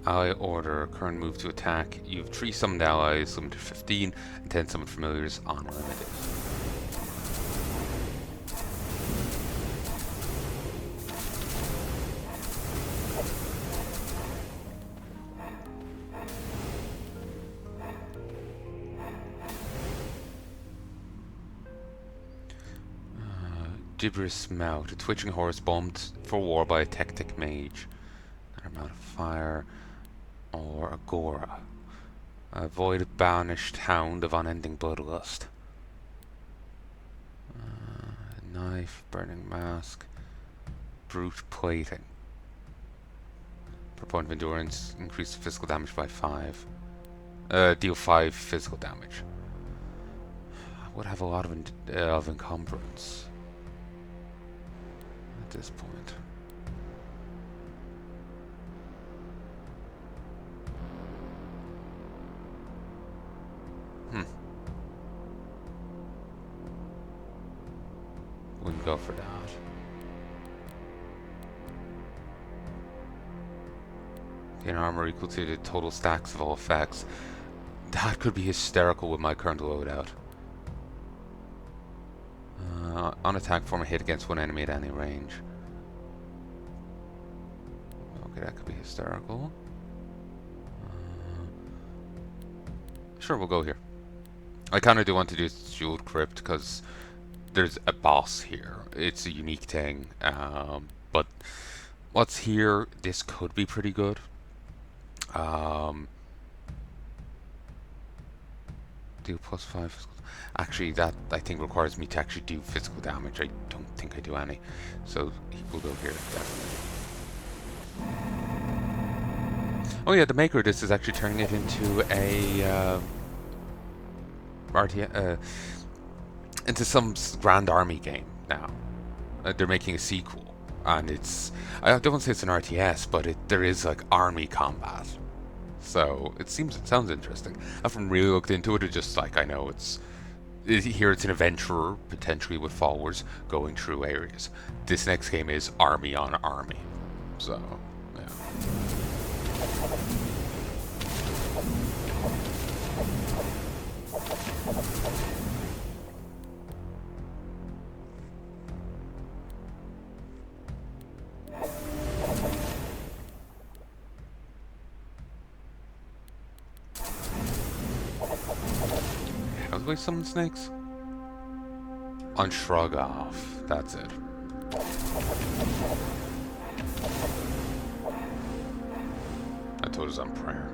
Ally order, current move to attack. You have 3 summoned allies, limited 15, and 10 summoned familiars, unlimited. Gibberish Mouth, a twitching horse bombed for war by a tactic mage. Another amount of fire. Or Agora. Avoid a banished hound of unending bloodlust. Knife, burning mask. Brute plating. Per point of endurance, increase physical damage by 5. Deal 5 physical damage. I would have a lot of encumbrance at this point. Wouldn't go for that. Gain armor equal to the total stacks of all effects. That could be hysterical with my current loadout. On attack, form a hit against one enemy at any range. Okay, that could be hysterical. Sure, we'll go here. I kind of do want to do Jeweled Crypt because there's a boss here. It's a unique thing. But what's here, this could be pretty good. Deal plus 5. Actually, that I think requires me to actually do physical damage. I don't think I do any. So he will go here, definitely. Oh yeah, the maker of this is actually turning it into a into some grand army game now. They're making a sequel, and it's, I don't want to say it's an RTS, but there is like army combat. So it sounds interesting. I haven't really looked into it. It's just like, I know here it's an adventurer potentially with followers going through areas. This next game is army on army. So yeah. How do I summon snakes? On Shrug Off. That's it. I told it was on prayer.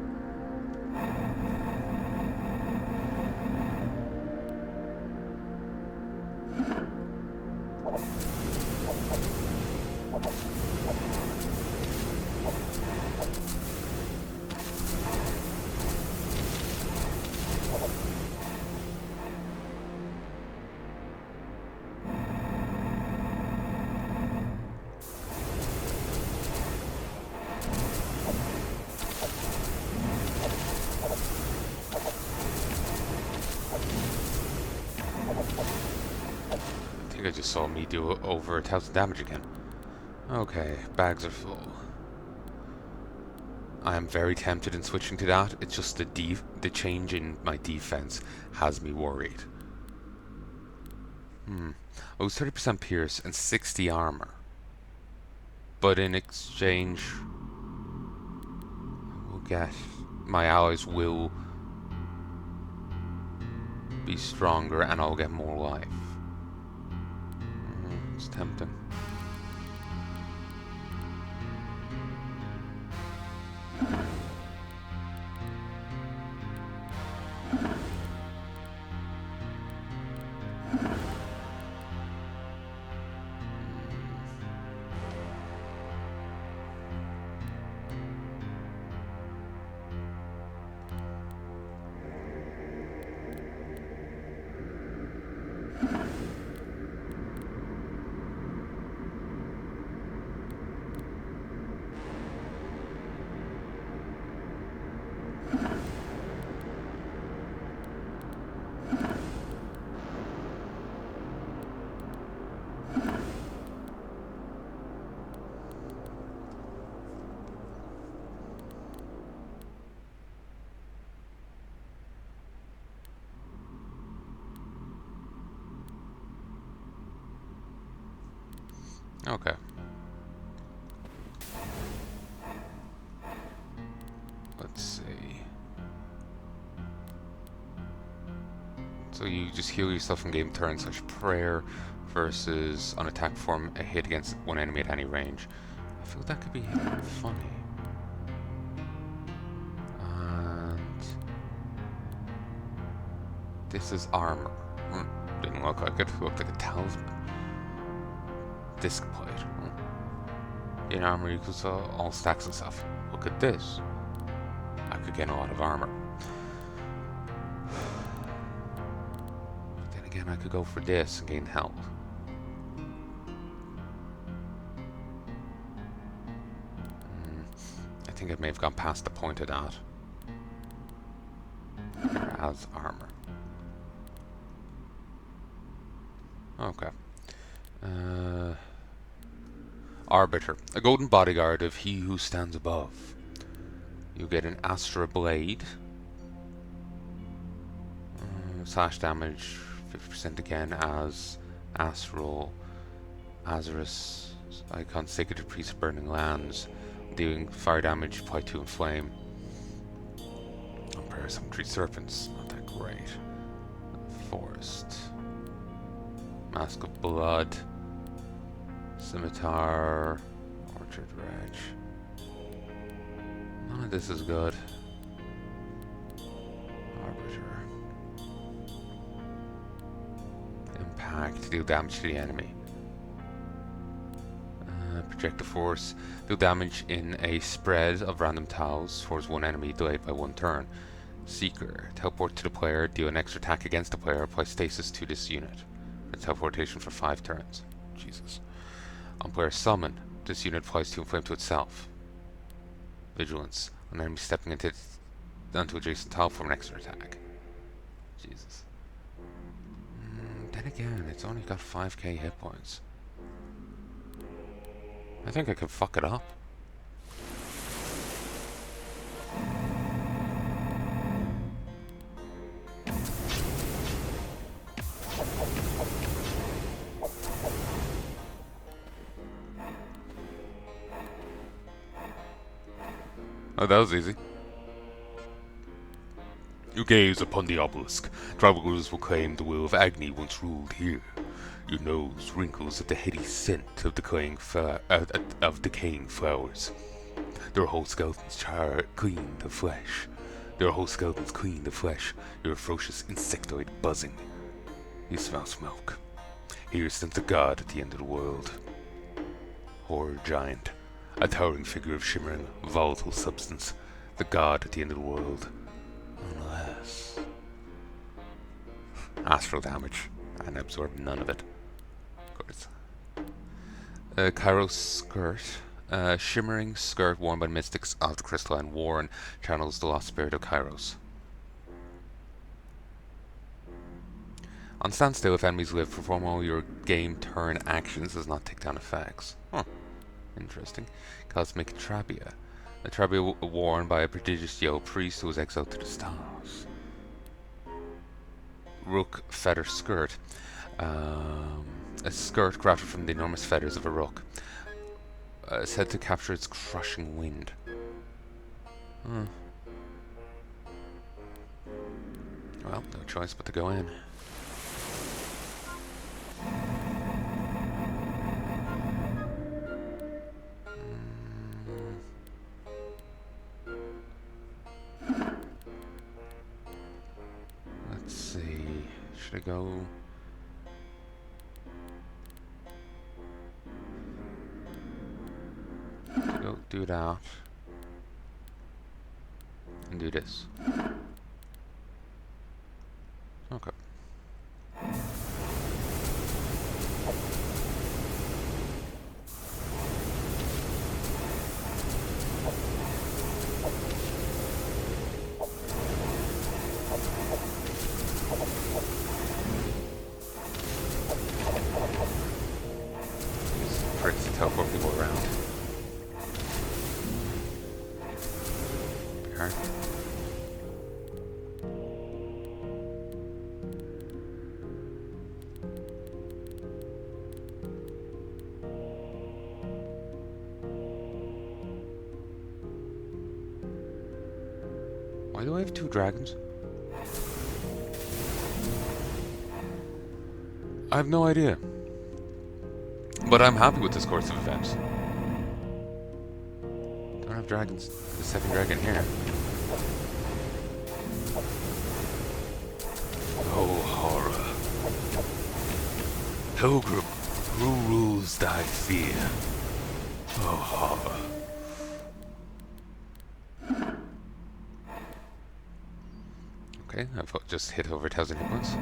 I just saw me do over 1,000 damage again. Okay, bags are full. I am very tempted in switching to that. It's just the change in my defense has me worried. I was 30% pierce and 60 armor. But in exchange, we'll get, my allies will be stronger and I'll get more life. It's tempting. Okay. Let's see. So you just heal yourself in game turn such prayer versus on attack perform a hit against one enemy at any range. I feel that could be funny. And this is armor. Didn't look like it. Looked like a talisman. Disc plate. In armor equals all stacks and stuff. Look at this. I could get a lot of armor. But then again, I could go for this and gain health. I think I may have gone past the point of that. As armor. Okay. Arbiter. A golden bodyguard of he who stands above. You get an Astra blade. Slash damage 50% again as Astral Azarus icon sacred to priest burning lands. Dealing fire damage, apply 2 in flame. Compare some tree serpents, not that great. Forest. Mask of blood. Scimitar. Orchard Reg. None of this is good. Arbiter. Impact, deal damage to the enemy. Projectile force, deal damage in a spread of random tiles towards one enemy delayed by 1 turn. Seeker, teleport to the player, deal an extra attack against the player, apply stasis to this unit. A teleportation for 5 turns. Jesus. On player summon, this unit applies 2 inflame to itself. Vigilance, an enemy stepping onto adjacent tile for an extra attack. Jesus. Then again, it's only got 5k hit points. I think I could fuck it up. Oh, that was easy. You gaze upon the obelisk. Travelers will claim the will of Agni once ruled here. Your nose wrinkles at the heady scent of decaying flowers. Their whole skeletons clean the flesh. Your ferocious insectoid buzzing. You smell smoke. Here stands a god at the end of the world. Horror giant. A towering figure of shimmering, volatile substance. The god at the end of the world. Unless... Astral damage. And absorb none of it. Of course. Kairos skirt. Shimmering skirt worn by mystics of the crystalline Warren channels the lost spirit of Kairos. On standstill, if enemies live, perform all your game turn actions does not take down effects. Huh. Interesting. Cosmic Trabia. A Trabia worn by a prodigious yellow priest who was exiled to the stars. Rook feather skirt. A skirt crafted from the enormous feathers of a rook. Said to capture its crushing wind. Well, no choice but to go in. Let's see. Should I go? Go do that. And do this. Okay. These pricks to teleport people around. Alright. Why do I have 2 dragons? I have no idea. But I'm happy with this course of events. Don't have dragons. The 2nd dragon here. Oh, horror. Pilgrim, who rules thy fear? Oh, horror. Okay, I've just hit over 1,000 hit points.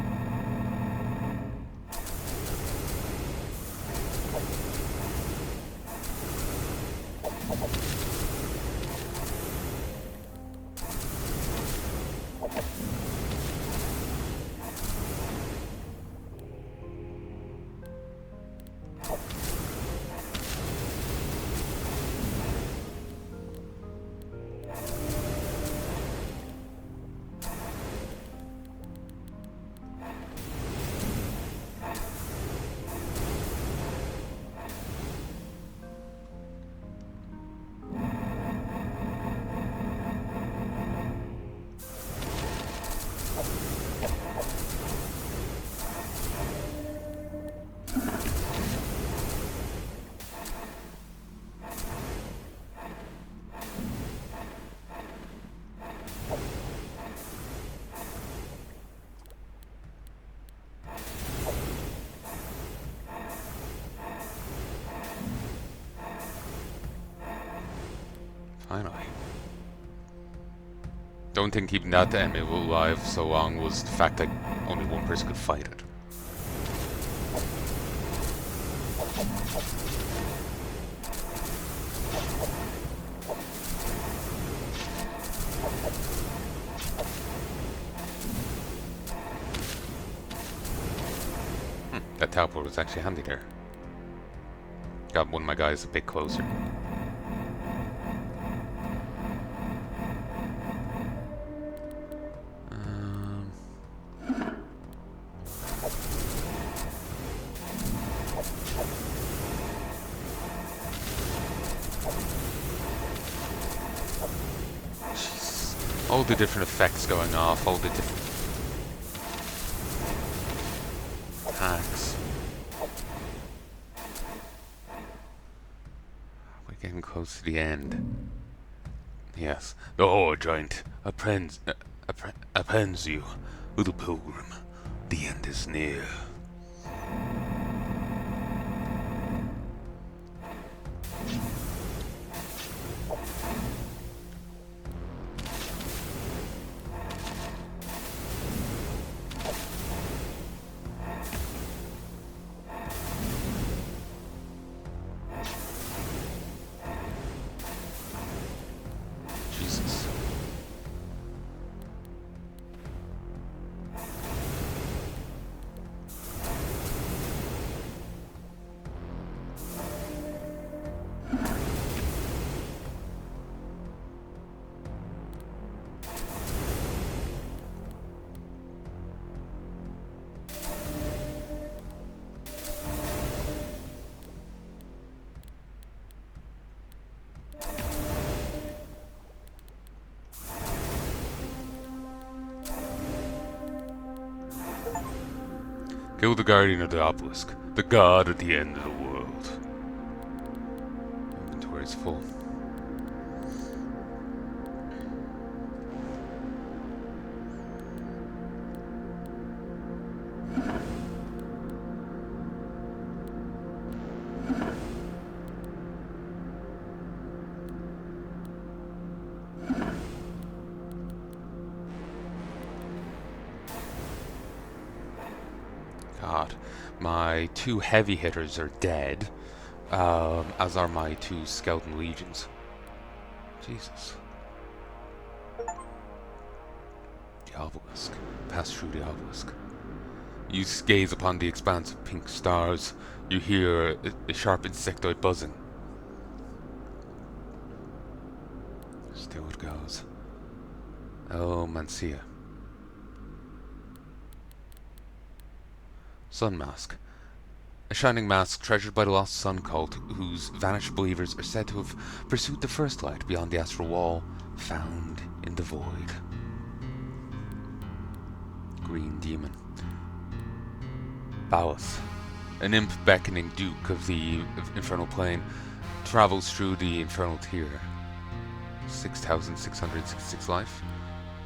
Finally. Don't think keeping that enemy alive so long was the fact that only one person could fight it. That teleport was actually handy there. Got one of my guys a bit closer. All the different effects going off, all the different attacks. We're getting close to the end. Yes, the Horde Giant appends you, little pilgrim. The end is near. Kill the guardian of the obelisk, the god at the end of the world. Inventory is full. God, my 2 heavy hitters are dead, as are my 2 skeleton legions. Jesus. The obelisk. Pass through the obelisk. You gaze upon the expanse of pink stars. You hear a sharp insectoid buzzing. Still it goes. Oh, Mancia. Sun Mask. A shining mask treasured by the lost sun cult, whose vanished believers are said to have pursued the first light beyond the astral wall, found in the void. green demon. Ballas, an imp beckoning Duke of the Infernal Plane, travels through the Infernal Tier. 6,666 life.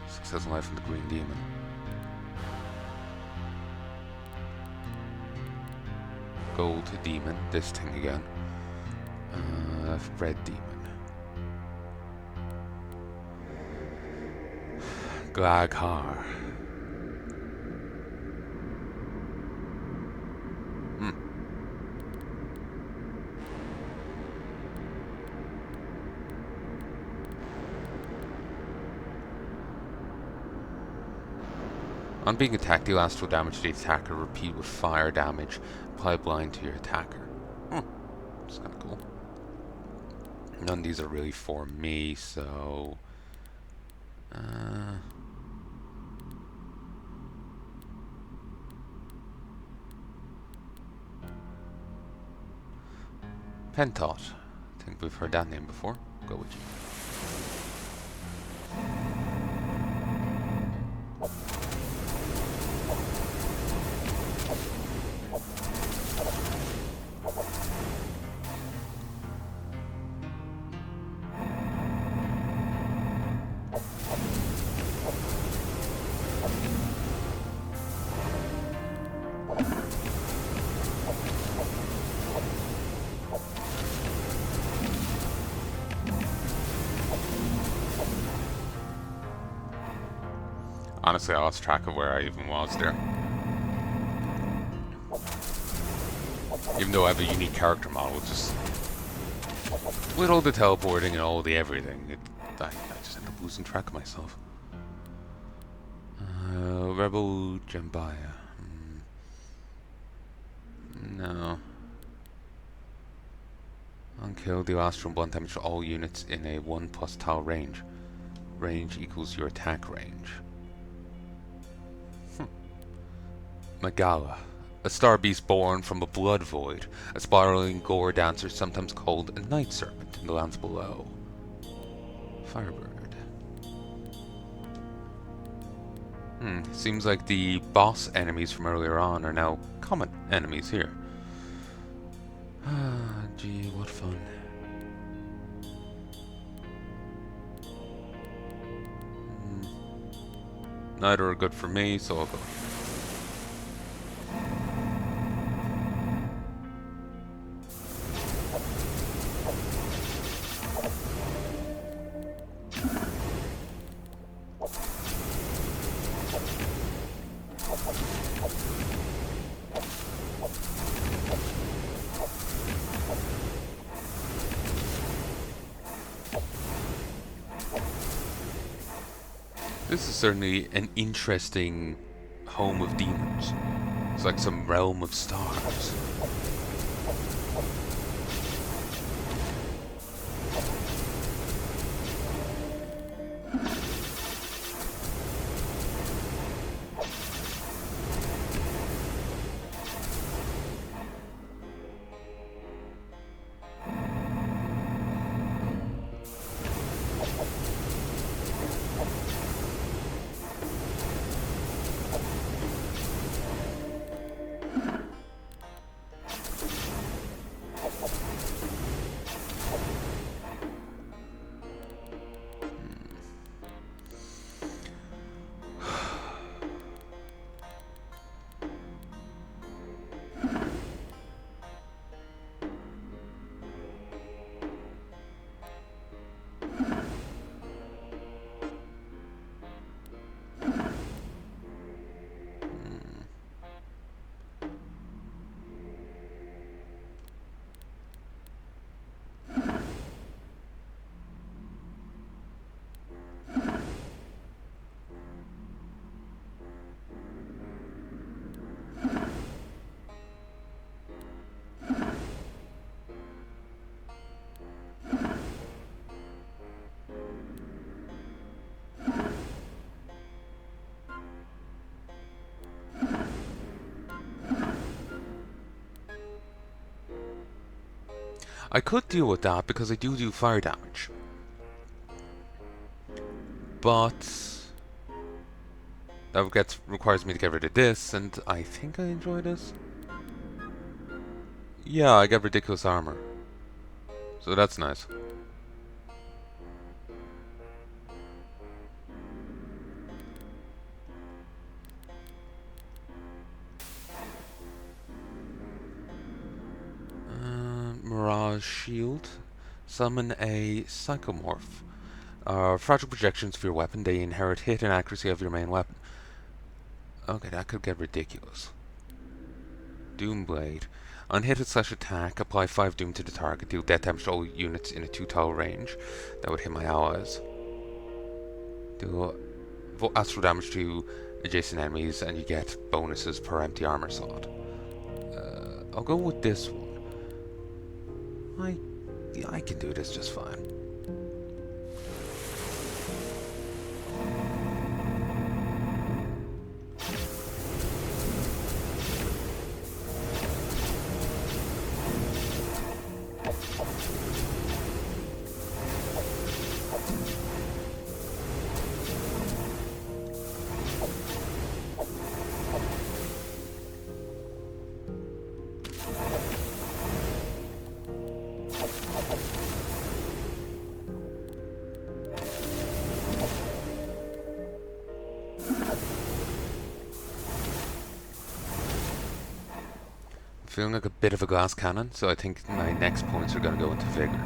6,000 life from the green demon. Gold demon, this thing again. Red demon. Glaghar. On being attacked, deal astral damage to the attacker. Repeat with fire damage. Apply blind to your attacker. That's kind of cool. None of these are really for me, so... Pentot. I think we've heard that name before. Go with you. Honestly, I lost track of where I even was there. Even though I have a unique character model, just with all the teleporting and all the everything, I just end up losing track of myself. Rebel Jambaya. No. On kill, deal astral blunt damage to all units in a 1+ tile range. Range equals your attack range. Magala, a star beast born from a blood void, a spiraling gore dancer sometimes called a night serpent in the lands below. Firebird. Seems like the boss enemies from earlier on are now common enemies here. Gee, what fun. Neither are good for me, so I'll go. This is certainly an interesting home of demons. It's like some realm of stars. I could deal with that because I do fire damage. But That requires me to get rid of this, and I think I enjoy this. Yeah, I get ridiculous armor. So that's nice. Mirage Shield. Summon a Psychomorph. Fragile projections of your weapon. They inherit hit and accuracy of your main weapon. Okay, that could get ridiculous. Doomblade. On hit / attack, apply 5 Doom to the target. Deal death damage to all units in a 2-tile range. That would hit my allies. Deal astral damage to adjacent enemies, and you get bonuses per empty armor slot. I'll go with this one. I can do this just fine. Feeling like a bit of a glass cannon, so I think my next points are going to go into vigor.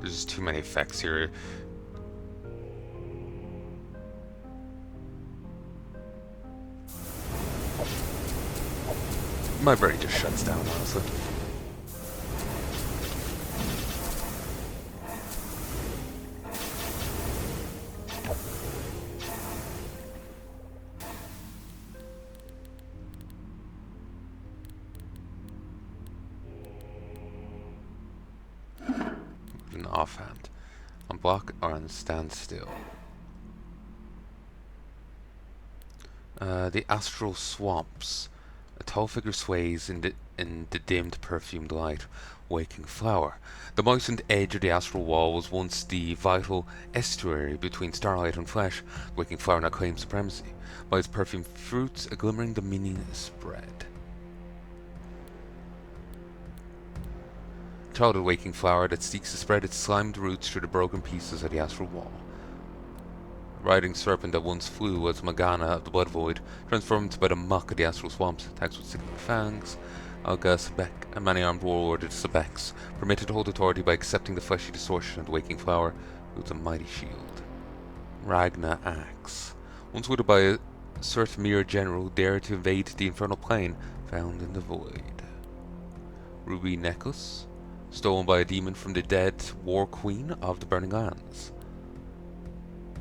There's too many effects here. My brain just shuts down, honestly. An offhand. On block or on standstill. The astral swamps. A tall figure sways in the dimmed, perfumed light. Waking flower. The moistened edge of the astral wall was once the vital estuary between starlight and flesh. The waking flower now claims supremacy. By its perfumed fruits, a glimmering dominion is spread. Childhood waking flower that seeks to spread its slimed roots through the broken pieces of the astral wall. Riding serpent that once flew as Magana of the Blood Void, transformed by the muck of the astral swamps, attacks with sickling fangs. Alga, Sebek, a many-armed warlord of the Sebeks, permitted to hold authority by accepting the fleshy distortion of the waking flower, wields a mighty shield. Ragna Axe. Once wielded by a Surtmir general, dared to invade the infernal plane found in the void. Ruby Necklace. Stolen by a demon from the dead War Queen of the Burning Lands.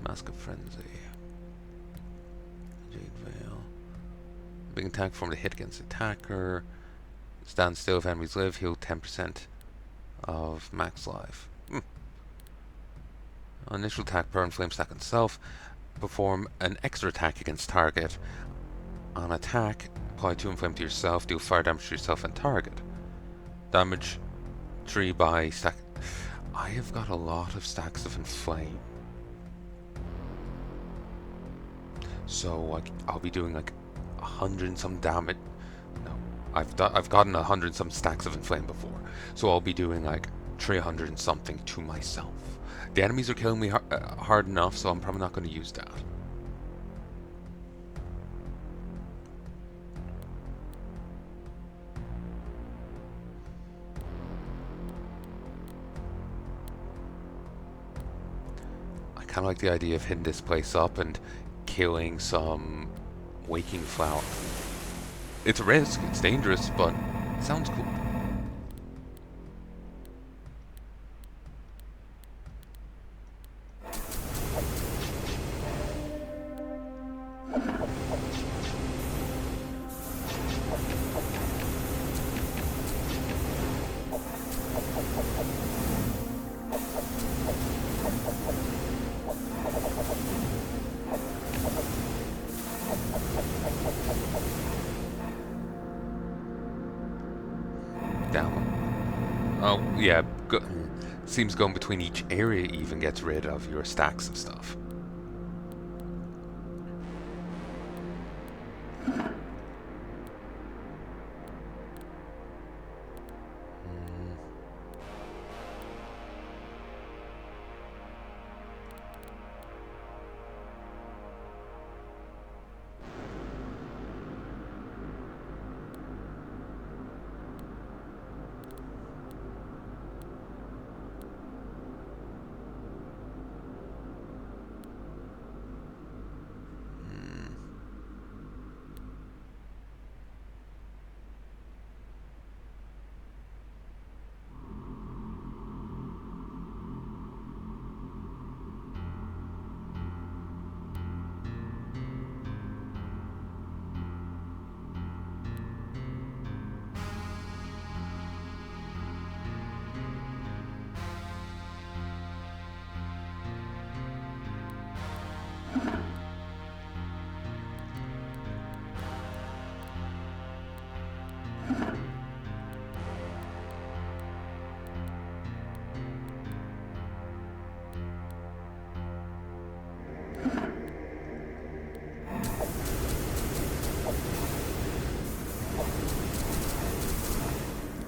Mask of Frenzy. Jade Veil. Big attack from the hit against attacker. Stand still if enemies live. Heal 10% of max life. Initial attack, burn flame stack on self. Perform an extra attack against target. On attack, apply 2 inflame to yourself. Deal fire damage to yourself and target. Damage 3 by stack. I have got a lot of stacks of inflame. So like I'll be doing like 100 and some damage. No, I've gotten 100 and some stacks of inflame before. So I'll be doing like 300 and something to myself. The enemies are killing me hard enough, so I'm probably not going to use that. I kind of like the idea of hitting this place up and killing some waking flower. It's a risk, it's dangerous, but it sounds cool. Oh, yeah. Seems going between each area even gets rid of your stacks of stuff.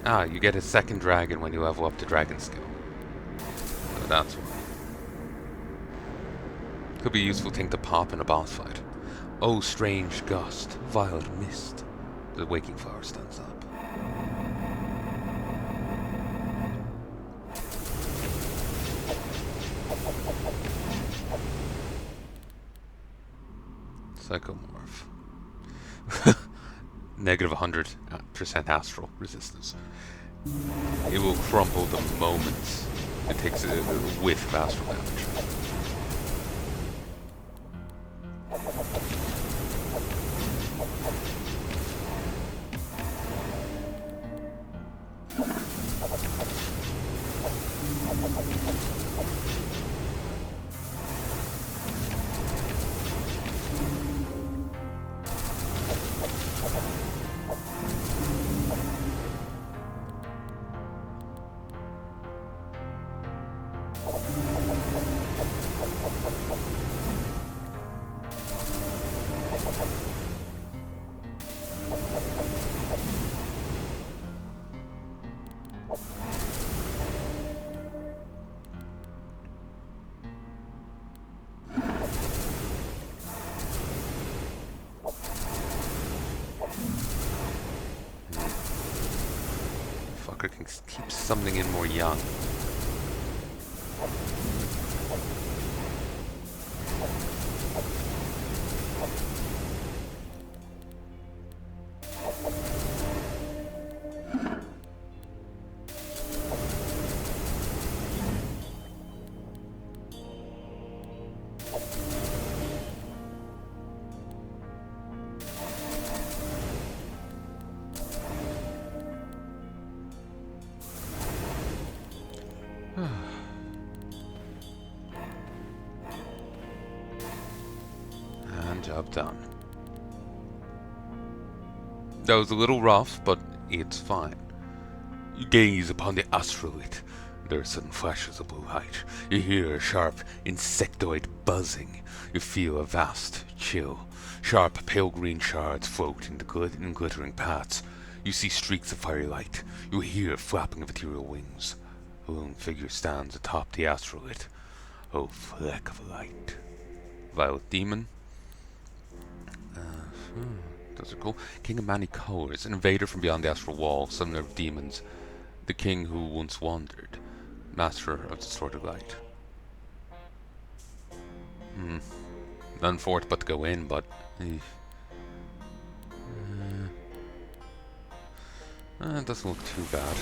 Ah, you get a second dragon when you level up the dragon skill. So that's why. Could be a useful thing to pop in a boss fight. Oh, strange gust, violet mist. The waking flower stands up. Psychomorph. Negative 100% astral resistance. It will crumple the moment it takes a whiff of astral damage. Fucker can keep summoning in more young. And job done. That was a little rough, but it's fine. You gaze upon the astrolite. There are sudden flashes of blue light. You hear a sharp insectoid buzzing. You feel a vast chill. Sharp pale green shards float in glittering paths. You see streaks of fiery light. You hear flapping of ethereal wings. A lone figure stands atop the astrolite. Oh, fleck of light. Violet Demon. Those are cool. King of Many Colors. An invader from beyond the astral wall. Summoner of demons. The king who once wandered. Master of distorted light. None for it but to go in, but... it doesn't look too bad.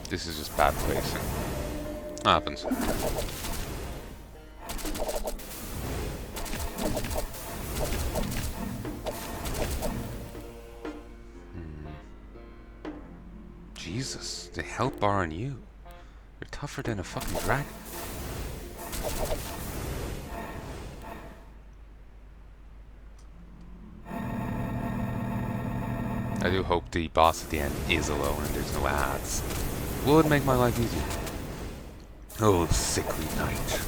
This is just bad placing. Happens. Jesus, the health bar on you. You're tougher than a fucking dragon. I do hope the boss at the end is alone and there's no ads. Would make my life easier. Oh, sickly night.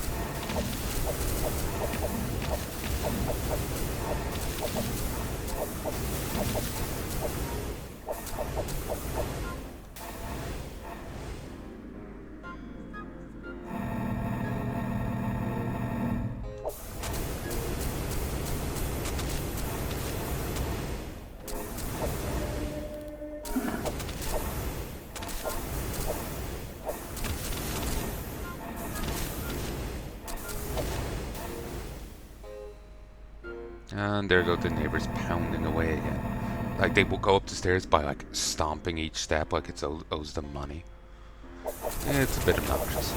And there go the neighbors pounding away again. Like they will go up the stairs by like stomping each step like it owes them money. It's a bit obnoxious.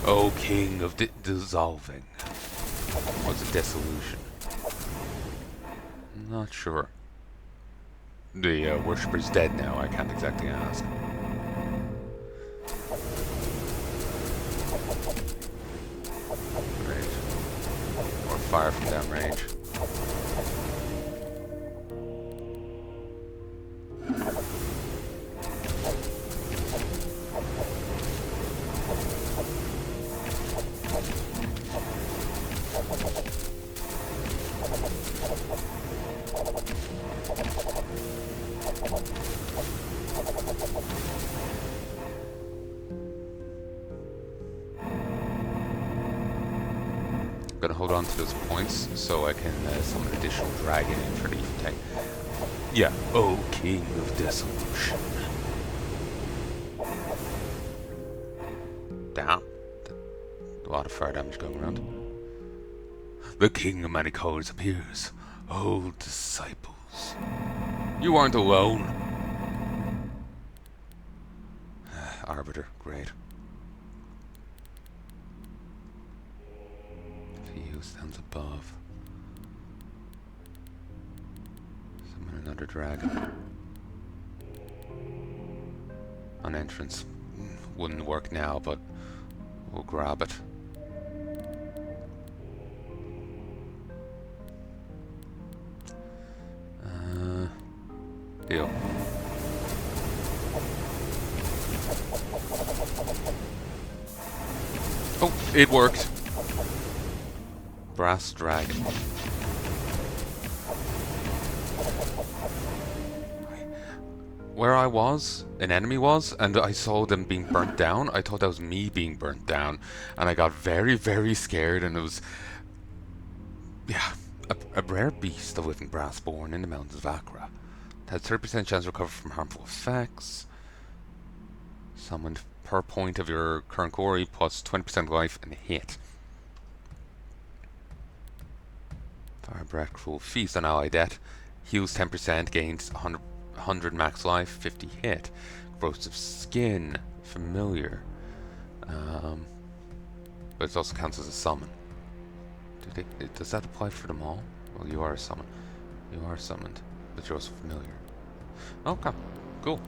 O king of dissolving. What's a dissolution? Not sure. The worshipper's dead now, I can't exactly ask. Right. More fire from downrange. I'm gonna hold on to those points so I can summon additional dragon in for the tank. Yeah, O King of Dissolution. Damn. A lot of fire damage going around. The King of Many Colors appears. O disciples. You aren't alone. Arbiter, great. He who stands above. Summon another dragon. On entrance. Wouldn't work now, but we'll grab it. Deal. Oh, it worked. Brass dragon. Where I was, an enemy was, and I saw them being burnt down. I thought that was me being burnt down, and I got very, very scared, and it was... yeah, a rare beast of living brass born in the mountains of Achra. It has 30% chance to recover from harmful effects. Summoned per point of your current glory, plus 20% life and hit. Fire breath, cruel feast on ally death. Heals 10%, gains 100 max life, 50 hit. Corrosive skin, familiar. But it also counts as a summon. Does that apply for them all? Well, you are a summon. You are summoned, but you're also familiar. Okay, cool.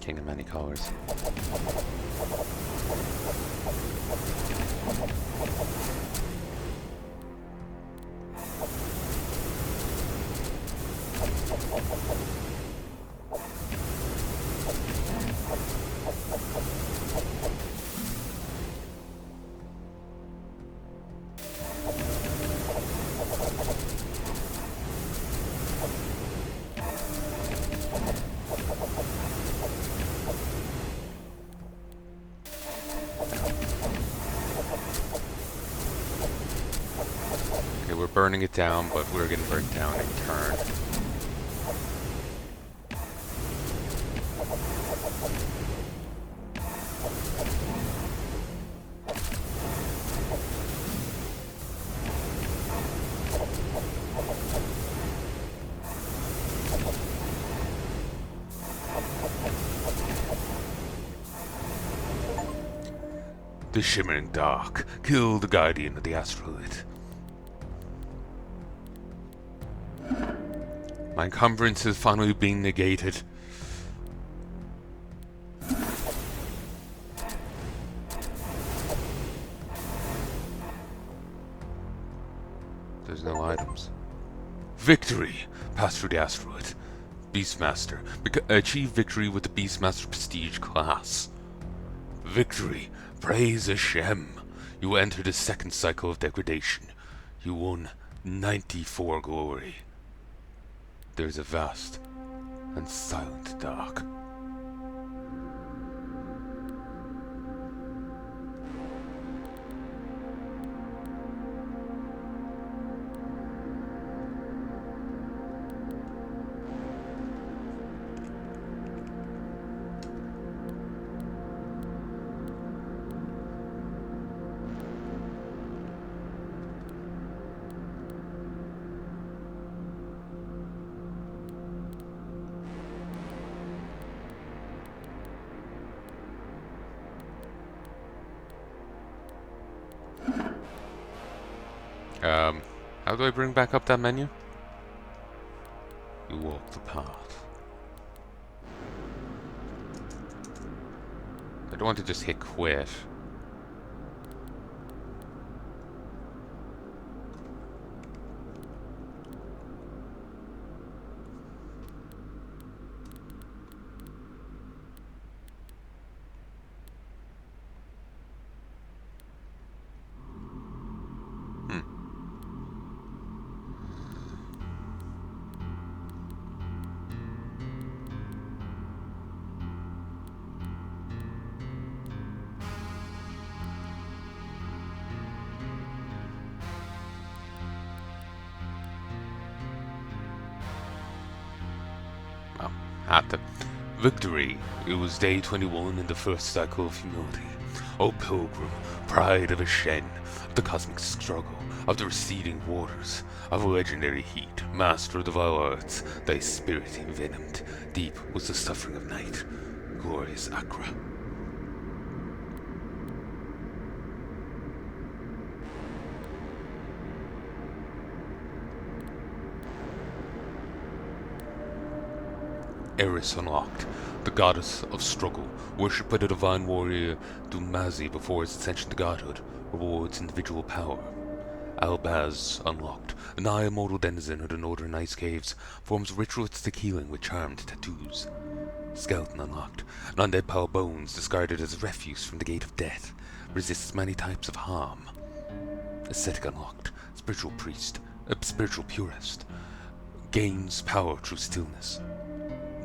King of Many Colors. We're burning it down, but we're getting burnt down in turn. The shimmering dark. Kill the guardian of the astrolite. My encumbrance has finally been negated. There's no items. Victory! Pass through the asteroid. Beastmaster. Achieve victory with the Beastmaster prestige class. Victory! Praise Hashem! You entered the second cycle of degradation. You won 94 glory. There is a vast and silent dark. How do I bring back up that menu? You walk the path. I don't want to just hit quit. At the victory, it was day 21 in the first cycle of humility. O pilgrim, pride of Hashem, of the cosmic struggle, of the receding waters, of legendary heat, master of the vile arts, thy spirit envenomed, deep was the suffering of night, glorious Achra. Eris unlocked, the goddess of struggle, worshipped by the divine warrior Dumazi before his ascension to godhood, rewards individual power. Albaz unlocked, a nigh immortal denizen of the northern ice caves, forms ritualistic healing with charmed tattoos. Skeleton unlocked, an undead pile of bones discarded as refuse from the gate of death, resists many types of harm. Ascetic unlocked, spiritual priest, a spiritual purist, gains power through stillness.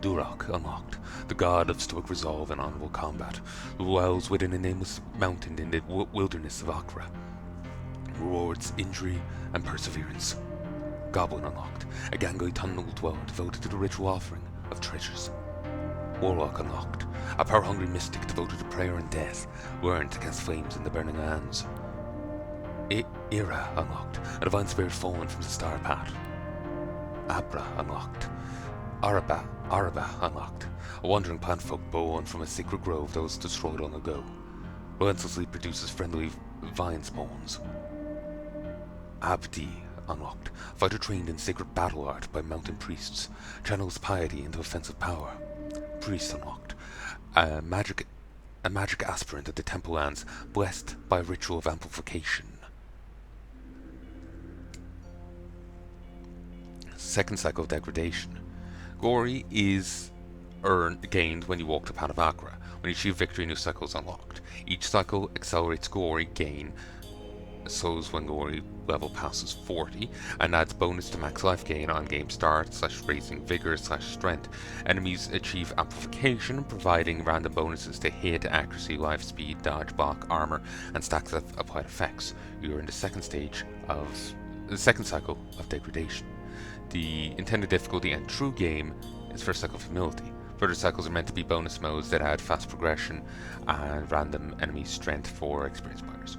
Durak unlocked, the god of stoic resolve and honorable combat, who dwells within a nameless mountain in the wilderness of Achra. Rewards injury and perseverance. Goblin unlocked, a gangly tunnel dweller devoted to the ritual offering of treasures. Warlock unlocked, a power-hungry mystic devoted to prayer and death, learned against flames in the burning lands. Ira unlocked, a divine spirit fallen from the star path. Abra unlocked. Araba unlocked, a wandering plantfolk born from a sacred grove that was destroyed long ago. Relentlessly produces friendly vine spawns. Abdi unlocked, a fighter trained in sacred battle art by mountain priests, channels piety into offensive power. Priest unlocked, a magic aspirant of the temple lands, blessed by a ritual of amplification. Second cycle of degradation. Glory is gained when you walk the path of Achra. When you achieve victory, new cycles unlocked. Each cycle accelerates glory gain, so as when glory level passes 40, and adds bonus to max life gain on game start / raising vigor / strength. Enemies achieve amplification, providing random bonuses to hit, accuracy, life, speed, dodge, block, armor, and stacks of applied effects. You are in the second cycle of degradation. The intended difficulty and true game is first cycle of humility. Further cycles are meant to be bonus modes that add fast progression and random enemy strength for experienced players.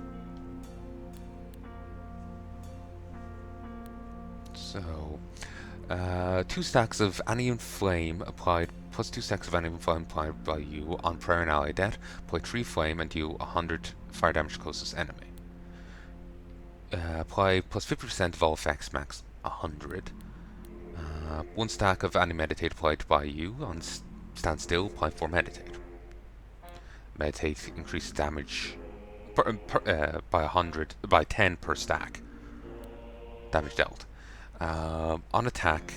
So, 2 stacks of Anian Flame applied, plus 2 stacks of Anian Flame applied by you on prayer and ally death. Apply 3 flame and deal 100 fire damage to closest enemy. Apply plus 50% of all effects, max 100. One stack of any meditate applied by you on stand still, apply 4 meditate. Meditate increases damage by 10 per stack. Damage dealt. On attack,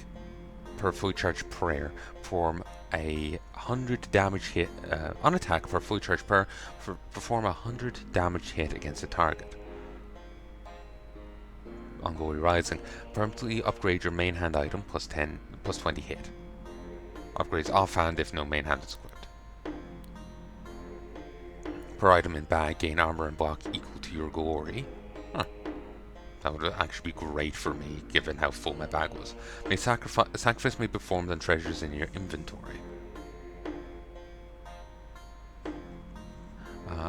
per fully charged prayer, perform a 100 damage hit. On attack, for a fully charged prayer, perform a 100 damage hit against a target. On Glory Rising, permanently upgrade your main hand item plus 20 hit. Upgrades offhand if no main hand is equipped. Per item in bag, gain armor and block equal to your glory. Huh. That would actually be great for me, given how full my bag was. Sacrifice may be performed on treasures in your inventory.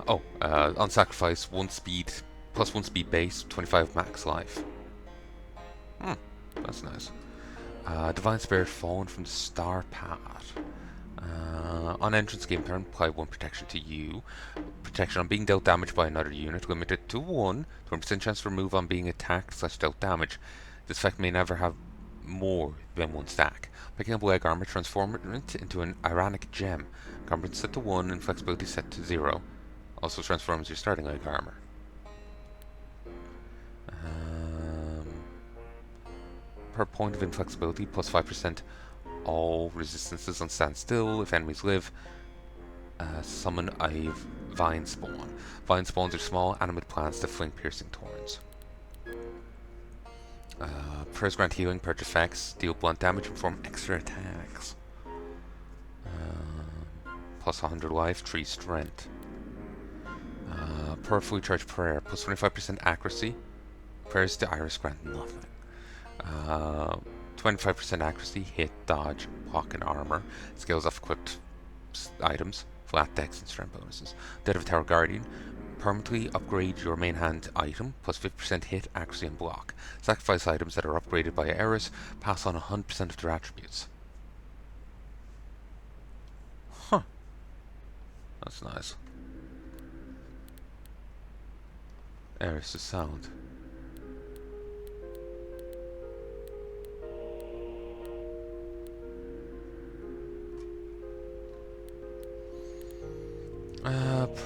On sacrifice, plus 1 speed base, 25 max life. That's nice. Divine Spirit fallen from the star path. On entrance game turn, apply 1 protection to you. Protection on being dealt damage by another unit, limited to 1. 20% chance to remove on being attacked / dealt damage. This effect may never have more than 1 stack. Picking up leg armor, transform it into an ironic gem. Encumbrance set to 1 and flexibility set to 0. Also transforms your starting leg armor. Per point of inflexibility, plus 5% all resistances on standstill. If enemies live, summon a vine spawn. Vine spawns are small animate plants that fling piercing thorns. Prayers grant healing, purge effects, deal blunt damage, and perform extra attacks. Plus 100 life, 3 strength. Per fully charged prayer, plus 25% accuracy. Prayers to Iris grant nothing. 25% accuracy, hit, dodge, block, and armor. Scales off equipped items, flat dex, and strength bonuses. Dead of Tower Guardian, permanently upgrade your main hand item, plus 50% hit, accuracy, and block. Sacrifice items that are upgraded by Eris, pass on 100% of their attributes. Huh. That's nice. Eris is sound.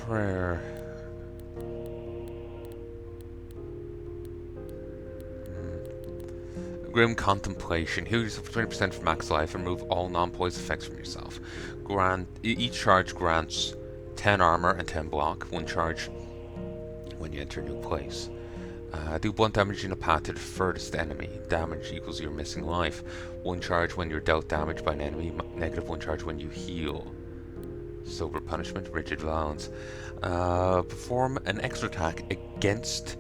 Prayer. Grim Contemplation. Heal yourself 20% for max life and remove all non-poison effects from yourself. Each charge grants 10 armor and 10 block. 1 charge when you enter a new place. Do blunt damage in a path to the furthest enemy. Damage equals your missing life. 1 charge when you're dealt damage by an enemy. Negative 1 charge when you heal. Sober punishment, rigid violence. Perform an extra attack against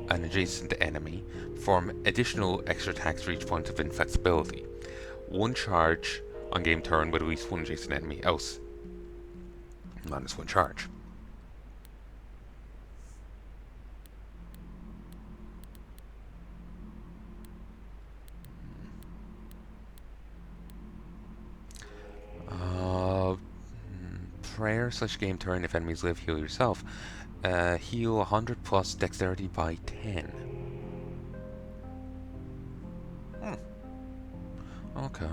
an adjacent enemy. Perform additional extra attacks for each point of inflexibility. 1 charge on game turn with at least 1 adjacent enemy, else minus 1 charge. Prayer / game turn. If enemies live, heal yourself. Heal 100 plus dexterity by 10. Okay.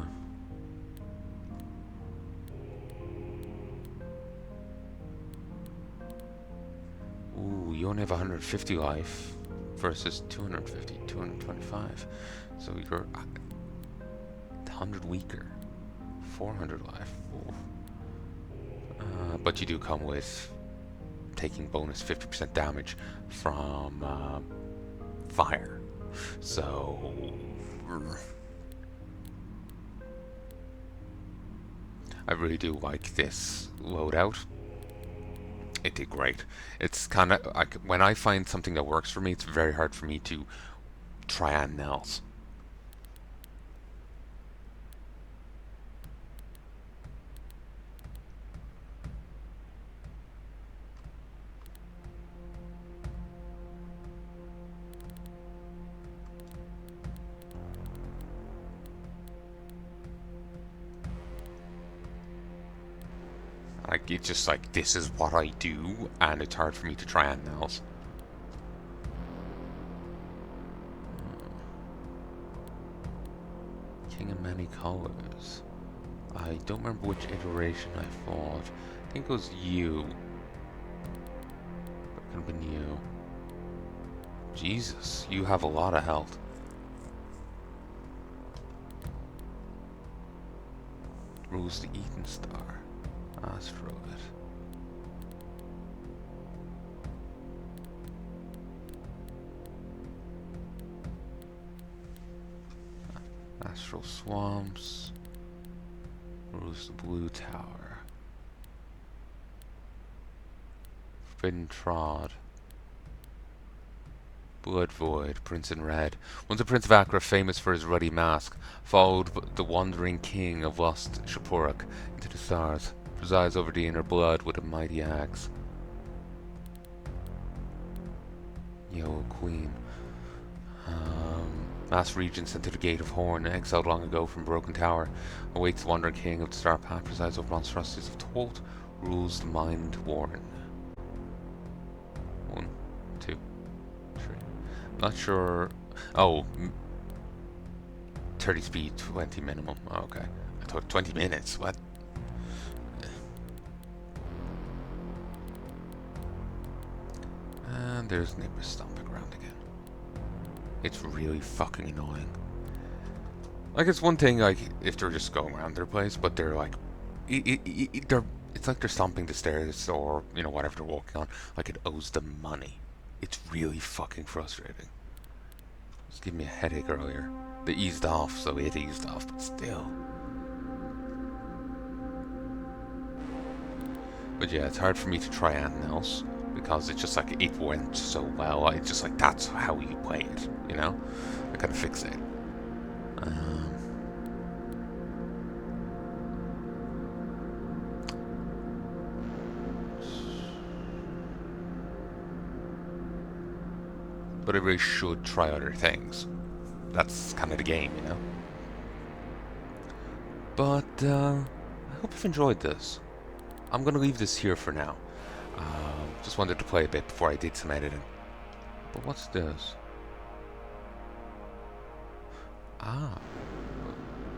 Ooh, you only have 150 life versus 250, 225. So you're 100 weaker. 400 life. Ooh. But you do come with taking bonus 50% damage from fire. So I really do like this loadout. It did great. It's kind of like when I find something that works for me, it's very hard for me to try anything else. Like, it's just like, this is what I do, and it's hard for me to try anything else. King of many colors. I don't remember which iteration I fought. I think it was you. It could have been you. Jesus, you have a lot of health. Rules the Eden Star. Asteroid. Astral Swamps. Rules the Blue Tower. Forbidden Trod. Blood Void, Prince in Red. Once the Prince of Achra, famous for his ruddy mask, followed the wandering king of lost Shapurak into the stars, presides over the inner blood with a mighty axe. Yellow Queen. Mass Regent sent to the Gate of Horn, exiled long ago from Broken Tower, awaits the wandering king of the Star Path, presides over monstrosities of Tolt, rules the Mind Warren. 1, 2, 3. Not sure. Oh, 30 speed, 20 minimum. Oh, okay. I thought 20 minutes. What? And there's neighbors stomping around again. It's really fucking annoying. Like, it's one thing, like, if they're just going around their place, but they're like, it's like they're stomping the stairs or, you know, whatever they're walking on, like it owes them money. It's really fucking frustrating. Just gave me a headache earlier. They eased off, so it eased off, but still. But yeah, it's hard for me to try anything else, because it's just like, it went so well. It's just like, that's how you play it, you know? I kind of fixate. But I really should try other things. That's kind of the game, you know? But, I hope you've enjoyed this. I'm gonna leave this here for now. Just wanted to play a bit before I did some editing. But what's this? Ah.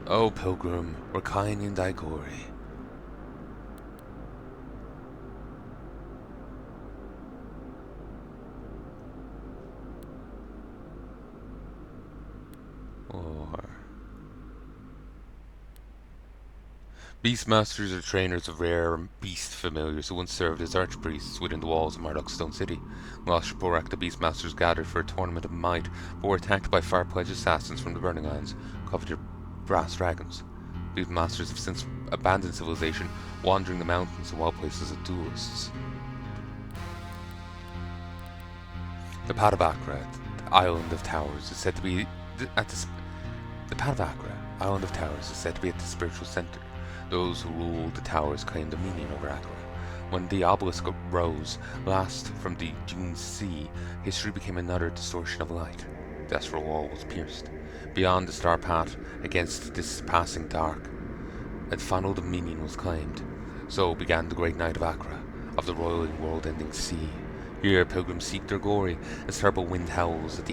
Oh, pilgrim, recline in thy glory. Or Beastmasters are trainers of rare beast familiars who once served as archpriests within the walls of Marduk's Stone City. In Lost Shapurak, the Beastmasters gathered for a tournament of might, but were attacked by far-pledged assassins from the Burning Lands, coveted brass dragons. Beastmasters have since abandoned civilization, wandering the mountains and wild places as duelists. The Path of Achra, the Island of Towers, is said to be at the Path of Achra, Island of Towers, is said to be at the spiritual center. Those who ruled the towers claimed dominion over Achra. When the obelisk rose, last from the Dune Sea, history became another distortion of light. The astral wall was pierced. Beyond the star path, against this passing dark, a final dominion was claimed. So began the great night of Achra, of the roiling, world-ending sea. Here pilgrims seek their glory, as terrible wind howls at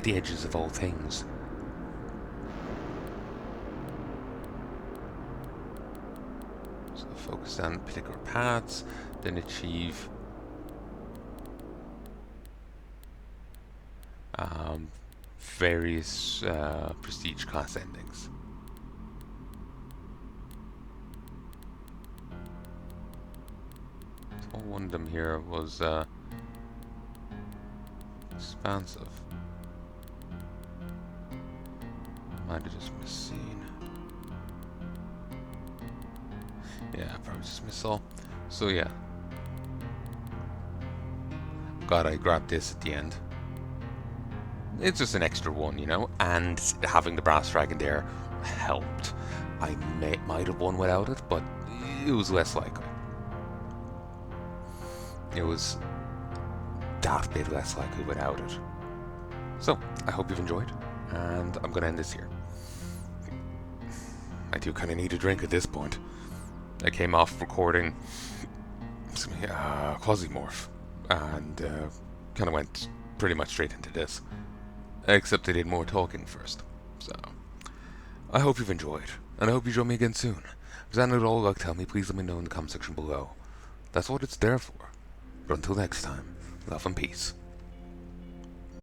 the edges of all things. So focus on particular paths, then achieve various prestige class endings. So one of them here was expansive. Might have just misseen. Yeah, probably just missile. So yeah. Glad I grabbed this at the end. It's just an extra one, you know, and having the brass dragon there helped. I might have won without it, but it was less likely. It was that bit less likely without it. So, I hope you've enjoyed, and I'm going to end this here. I do kind of need a drink at this point. I came off recording Quasimorph, and kind of went pretty much straight into this. Except I did more talking first. So, I hope you've enjoyed, and I hope you join me again soon. If there's anything at all you'd like to tell me, please let me know in the comment section below. That's what it's there for. But until next time, love and peace.